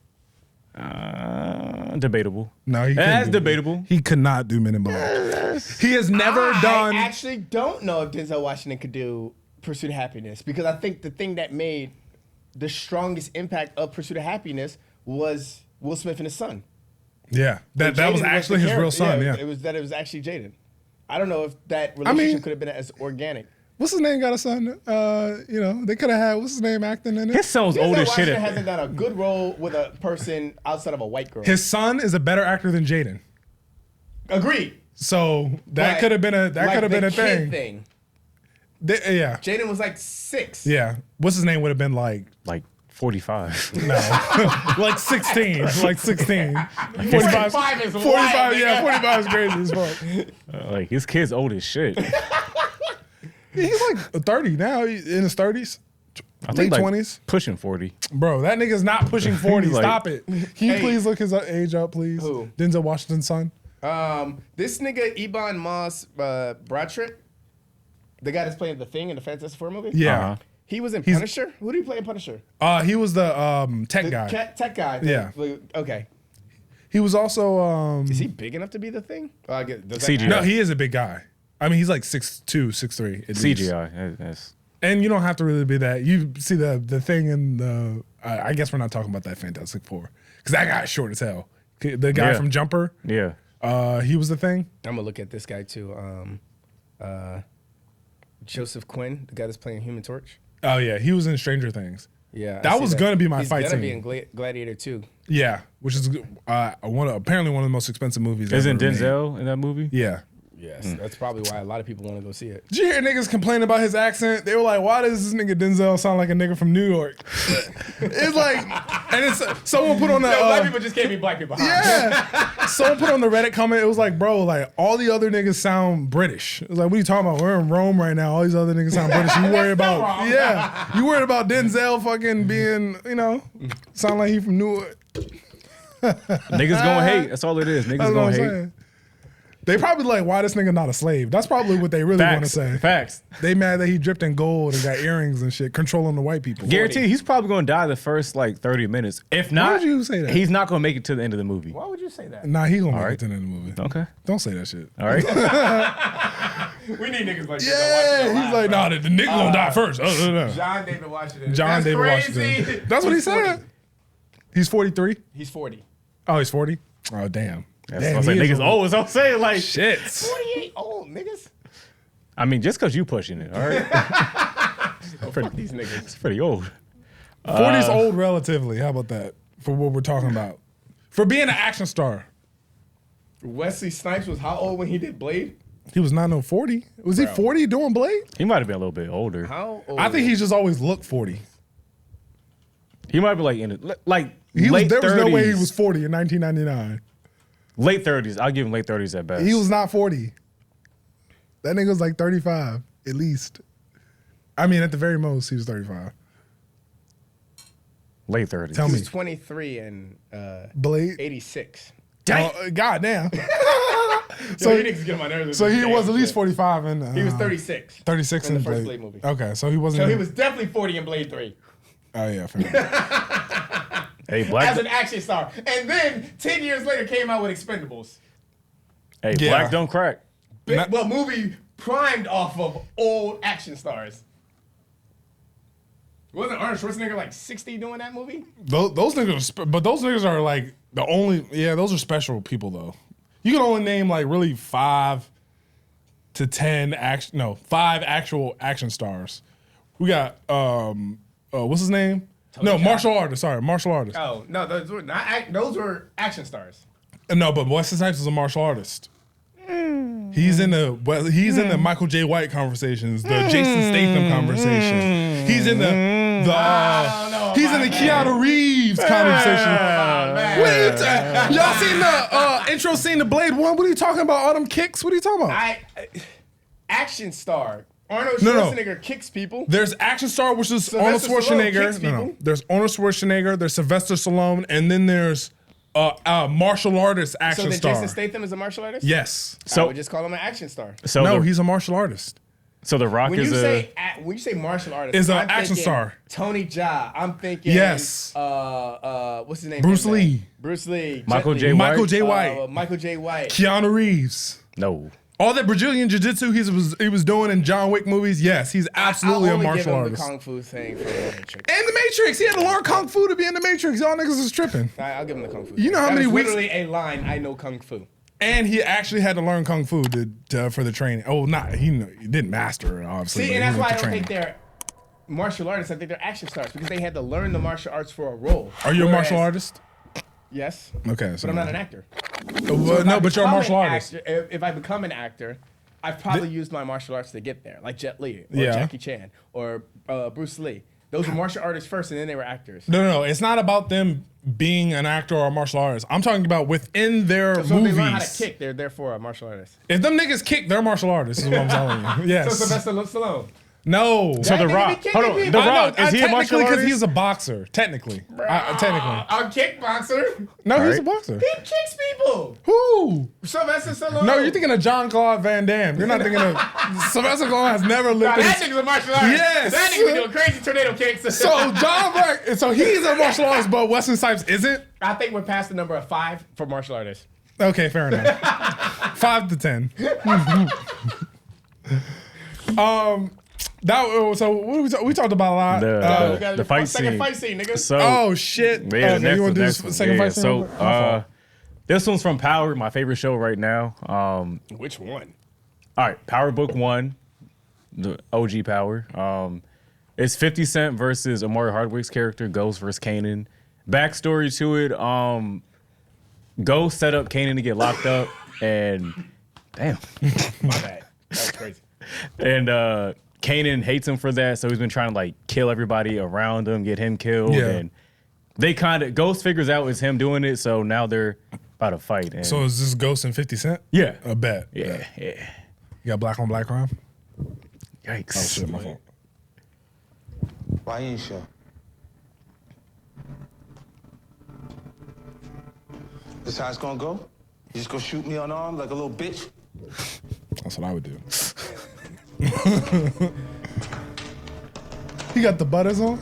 Debatable. No, he couldn't. That's do- debatable. He could not do Men in Black. He has never done. I actually don't know if Denzel Washington could do Pursuit of Happiness because I think the thing that made the strongest impact of Pursuit of Happiness was Will Smith and his son. Yeah, that was Jaden actually the his real son. Yeah. It was actually Jaden. I don't know if that relationship could have been as organic. What's his name? Got a son. They could have had what's his name acting in it. His son's old Denzel as shit. Washington hasn't done a good role with a person outside of a white girl. His son is a better actor than Jaden. Agreed. So that could have been a kid thing. Yeah. Jaden was like 6. Yeah. What's his name would have been like 45. no. like 16. Like 16. 45 45 is 45, wild, yeah, nigga. 45 is crazy as fuck. His kid's old as shit. He's like 30 now. He's in his 30s. I Late think 20s. Pushing 40. Bro, that nigga's not pushing 40. He's like- Stop it. Can you Hey. please look his age up, please? Who? Denzel Washington's son. This nigga Ebon Moss Bradtrick, the guy that's playing the Thing in the Fantastic Four movie. Yeah. Uh-huh. He was in Punisher. Who did he play in Punisher? He was the tech The guy. tech guy. Yeah. Okay. He was also Is he big enough to be the Thing? I guess, does CGI. no, he is a big guy. I mean, he's like 6'2", 6'3". at least. CGI. Yes. And you don't have to really be that. You see the thing in the. I guess we're not talking about that Fantastic Four because that guy's short as hell. The guy Yeah. from Jumper. Yeah. He was the Thing. I'm gonna look at this guy too. Joseph Quinn, the guy that's playing Human Torch. Oh yeah, he was in Stranger Things. Yeah, I That see was gonna be my He's fight gonna scene. be in Gladiator 2. Yeah, which is apparently one of the most expensive movies. Isn't ever made. Denzel in that movie? Yeah. Yes, that's probably why a lot of people want to go see it. Did you hear niggas complain about his accent? They were like, "Why does this nigga Denzel sound like a nigga from New York?" It's like, and it's someone put on the black people just can't be black people. yeah. Someone put on the Reddit comment. It was like, bro, like all the other niggas sound British. It was like, what are you talking about? We're in Rome right now. All these other niggas sound British. You worried about wrong. you worried about Denzel fucking being sound like he from New York. Niggas gonna hate. That's all it is. Niggas That's what I'm gonna hate. saying. They probably like, why this nigga not a slave? That's probably what they really want to Facts. say. Facts. They mad that he dripped in gold and got earrings and shit, controlling the white people. Guarantee he's probably gonna die the first 30 minutes. If not, would you say that? He's not gonna make it to the end of the movie. Why would you say that? Nah, he gonna make right. it to the end of the movie. Okay. Don't say that shit. All right. We need niggas like Yeah, he's like, nah, the nigga gonna die first. John David Washington. John That's David crazy. Washington. That's what he He's said. 40. He's 43. He's 40. Oh, he's 40. Oh, damn. That's Damn, what I'm saying. he is Niggas old. That's what I'm saying. Like, shit. 48 old niggas. I mean, just because you pushing it, all right? Fuck these niggas. It's pretty old. 40's old relatively. How about that? For what we're talking about. For being an action star. Wesley Snipes was how old when he did Blade? He was not no 40. Was he 40 doing Blade? He might have been a little bit older. How old? I think he's just always looked 40. He might be like in it, like There late was 30s. no way he was 40 in 1999. Late 30s. I'll give him late 30s at best. He was not 40. That nigga was like 35, at least. I mean, at the very most, he was 35. late 30s. Tell He me. was 23 and Blade? 86. God damn. So you niggas get on my nerves. So he was at least 45 in. He was 36. 36 in in the first Blade. Blade movie. Okay, so he wasn't. So he was definitely 40 in Blade 3 Oh yeah, fair enough. Hey, Black. as an action star. And then 10 years later came out with Expendables. Hey, Yeah. Black don't crack. Well, movie primed off of old action stars. Wasn't Arnold Schwarzenegger like 60 doing that movie? Those niggas, but those niggas are like the only. Yeah, those are special people though. You can only name like really 5 to 10 action. No, 5 actual action stars. We got what's his name? No, martial artist. Sorry, martial artist. Oh no, those were not. Those were action stars. No, but Wesley Snipes is a martial artist. He's in the Michael J. White conversations, the Jason Statham conversation. He's in the Keanu Reeves conversation. Y'all seen the intro scene to Blade 1? What are you talking about? All them kicks? What are you talking about? Action star. Arnold Schwarzenegger kicks people. There's Action Star, which is Arnold Schwarzenegger. No. There's Arnold Schwarzenegger. There's Sylvester Stallone, and then there's martial artist action star. So Jason Statham is a martial artist? Yes. So I would just call him an action star. So no, he's a martial artist. So The Rock when is when you say martial artist, is an action star. Tony Jaa. I'm thinking yes. What's his name? Bruce Lee. Michael J. White. Keanu Reeves. No. All that Brazilian jiu-jitsu he was doing in John Wick movies, yes, he's absolutely a martial artist. The Kung Fu thing for the Matrix. And the Matrix, he had to learn Kung Fu to be in the Matrix. Y'all niggas is tripping. I'll give him the Kung Fu. You know how many weeks? Literally a line. I know Kung Fu. And he actually had to learn Kung Fu for the training. Oh, he didn't master it, obviously. See, and that's why I don't think they're martial artists. I think they're action stars because they had to learn the martial arts for a role. Are you a martial artist? Yes. Okay. So but I'm not an actor. But you're a martial artist. If I become an actor, I've probably used my martial arts to get there, like Jet Li or Jackie Chan or Bruce Lee. Those were martial artists first, and then they were actors. No. It's not about them being an actor or a martial artist. I'm talking about within their movies. So if they learn how to kick, they're therefore a martial artist. If them niggas kick, they're martial artists, is what I'm telling you. Yes. So Sylvester Stallone. No. So The Rock. Hold on. The Rock, is he a martial artist? Because he's a boxer, technically. Technically. A kickboxer? No, he's a boxer. He kicks people. Who? Sylvester Stallone. No, you're thinking of Jean-Claude Van Damme. You're not thinking of... Sylvester Stallone has never lived in... That nigga's a martial artist. Yes. That nigga doing crazy tornado kicks. So he's a martial artist, but Wesley Snipes isn't? I think we're past the number of 5 for martial artists. Okay, fair enough. 5 to 10. So what we talked about a lot. The fight scene. Second fight scene, nigga. So, shit. Yeah, you want to do the second fight scene? So this one's from Power, my favorite show right now. Which one? All right, Power Book 1, the OG Power. It's 50 Cent versus Amari Hardwick's character, Ghost versus Kanan. Backstory to it, Ghost set up Kanan to get locked up, and damn. My bad. That was crazy. And Kanan hates him for that, so he's been trying to like kill everybody around him, get him killed. Yeah. And they Ghost figures out it's him doing it, so now they're about to fight. And So is this Ghost and 50 Cent? Yeah. I bet. Yeah. You got black on black crime? Yikes. Oh shit, my fault. Why ain't sure? This how it's gonna go? You just gonna shoot me unarmed like a little bitch? That's what I would do. He got the butters on?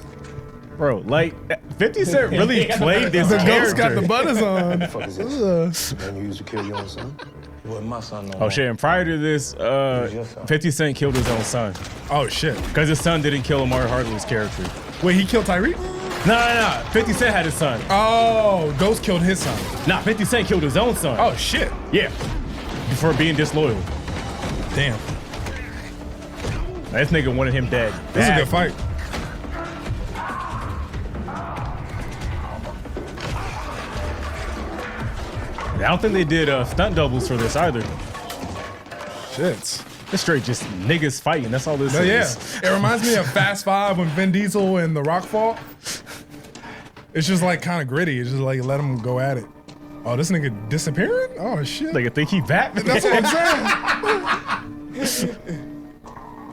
Bro, like 50 Cent really played this The character. Ghost got the butters on. What the fuck is this? Man, you used to kill your own son? It wasn't my son no Oh more. shit, and prior to this, 50 Cent killed his own son. Oh shit. Because his son didn't kill Amari Hardwick's character. Wait, he killed Tyreek? No. 50 Cent had his son. Oh, Ghost killed his son. Nah, 50 Cent killed his own son. Oh shit. Yeah. For being disloyal. Damn. This nigga wanted him dead. This is a good fight. I don't think they did stunt doubles for this either. Shit. It's straight just niggas fighting. That's all this No, is. yeah. It reminds me of Fast Five when Vin Diesel and The Rock fought. It's just like kind of gritty. It's just like let them go at it. Oh, this nigga disappearing? Oh shit. Nigga think he Batman. That's what I'm saying.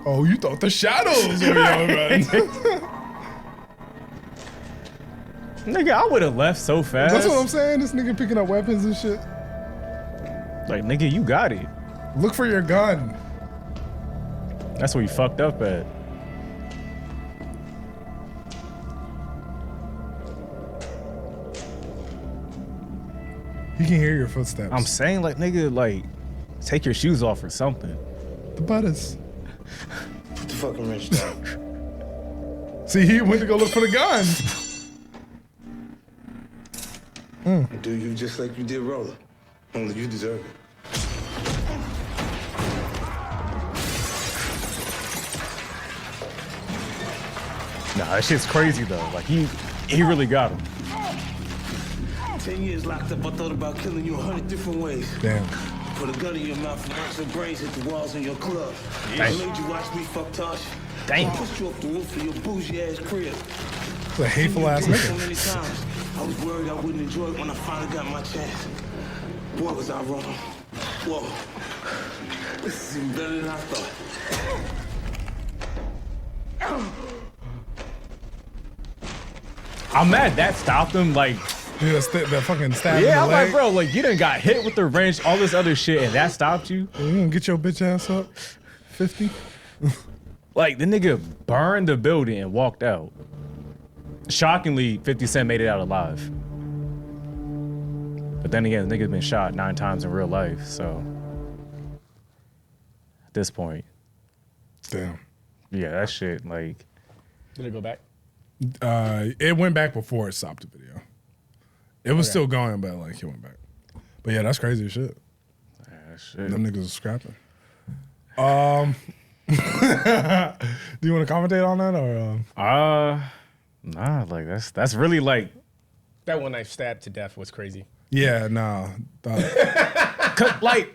Oh, you thought the shadows were your Nigga, I would have left so fast. That's what I'm saying. This nigga picking up weapons and shit. Like, nigga, you got it. Look for your gun. That's where you fucked up at. He can hear your footsteps. I'm saying, like, nigga, like, take your shoes off or something. The butters. Put the fucking wrench down. See, he went to go look for the gun. Do you just like you did Roller. Only you deserve it. Nah, that shit's crazy though. Like he really got him. 10 years locked up, I thought about killing you 100 different ways. Damn. Put a gun in your mouth and watch your brains hit the walls in your club. I made you watch me fuck Tosh. Damn. I pushed you off the roof of your bougie ass crib. It's a hateful ass So nigga. many times, I was worried I wouldn't enjoy it when I finally got my chance. Boy, was I wrong. Whoa. This is even better than I thought. I'm mad that stopped him. Like, Yeah, that fucking stab in yeah, the I'm leg. like, bro, like you done got hit with the wrench, all this other shit, and that stopped you. You gonna get your bitch ass up? 50? Like the nigga burned the building and walked out. Shockingly, 50 Cent made it out alive. But then again, the nigga's been shot 9 times in real life, so at this point, Damn. yeah, that shit, like, Did it go back? It went back before it stopped the video. It was still going, but like it went back. But yeah, that's crazy as shit. yeah, that shit. Them niggas are scrapping. Do you want to commentate on that or? Nah, like that's really like, That one knife stab to death was crazy. Yeah, nah. 'cause, like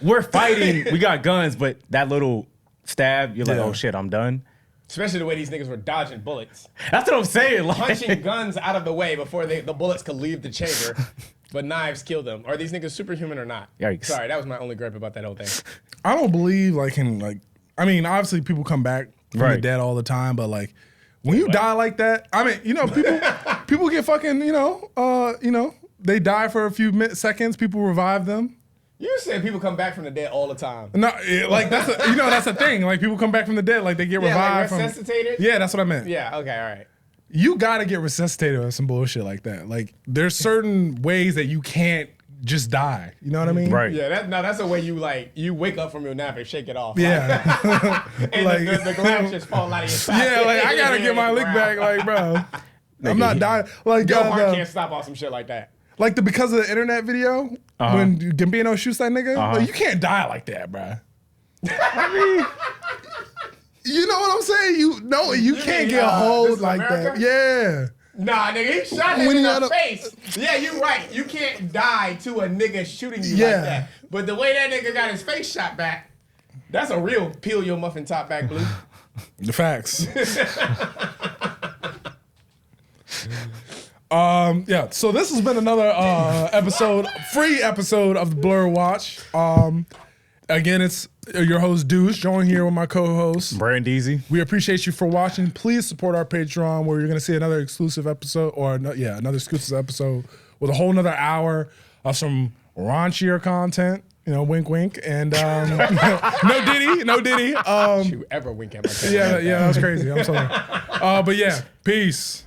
we're fighting, we got guns, but that little stab, you're like, Yeah. oh shit, I'm done. Especially the way these niggas were dodging bullets. That's what I'm saying. Like, Punching guns out of the way before the bullets could leave the chamber. But knives killed them. Are these niggas superhuman or not? Yikes. Sorry, that was my only gripe about that whole thing. I don't believe like in like. I mean, obviously people come back from the Right. dead all the time, but like when you die like that, I mean, you know, people get fucking, you know, they die for a few seconds. People revive them. You said people come back from the dead all the time. No, like that's that's a thing. Like people come back from the dead, like they get Yeah, revived like from. resuscitated? Yeah, that's what I meant. Yeah, okay, all right. You gotta get resuscitated or some bullshit like that. Like there's certain ways that you can't just die. You know what I mean? right. Yeah, that's a way you wake up from your nap and shake it off. Yeah. And Like- the glass just fall out of your socket. Yeah, like I gotta get my lick back, like bro. I'm not dying. Like Your heart the- can't stop on some shit like that. like the because of the internet video when Gambino shoots that nigga. Like, you can't die like that, bro. You know what I'm saying? You can't mean, get this hold is like America? that. Yeah. Nah, nigga, he shot him When in you the got a- face. Yeah, you right. You can't die to a nigga shooting you Yeah. like that. But the way that nigga got his face shot back, that's a real peel your muffin top back blue. The facts. Yeah, so this has been another free episode of the Blerd Watch. Again, it's your host Deuce, joined here with my co-host. Brandeezy. We appreciate you for watching. Please support our Patreon, where you're going to see another exclusive episode, another exclusive episode with a whole nother hour of some raunchier content. You know, wink, wink, and no Diddy. You ever wink at my camera? Yeah, that was crazy. I'm sorry. But yeah, peace.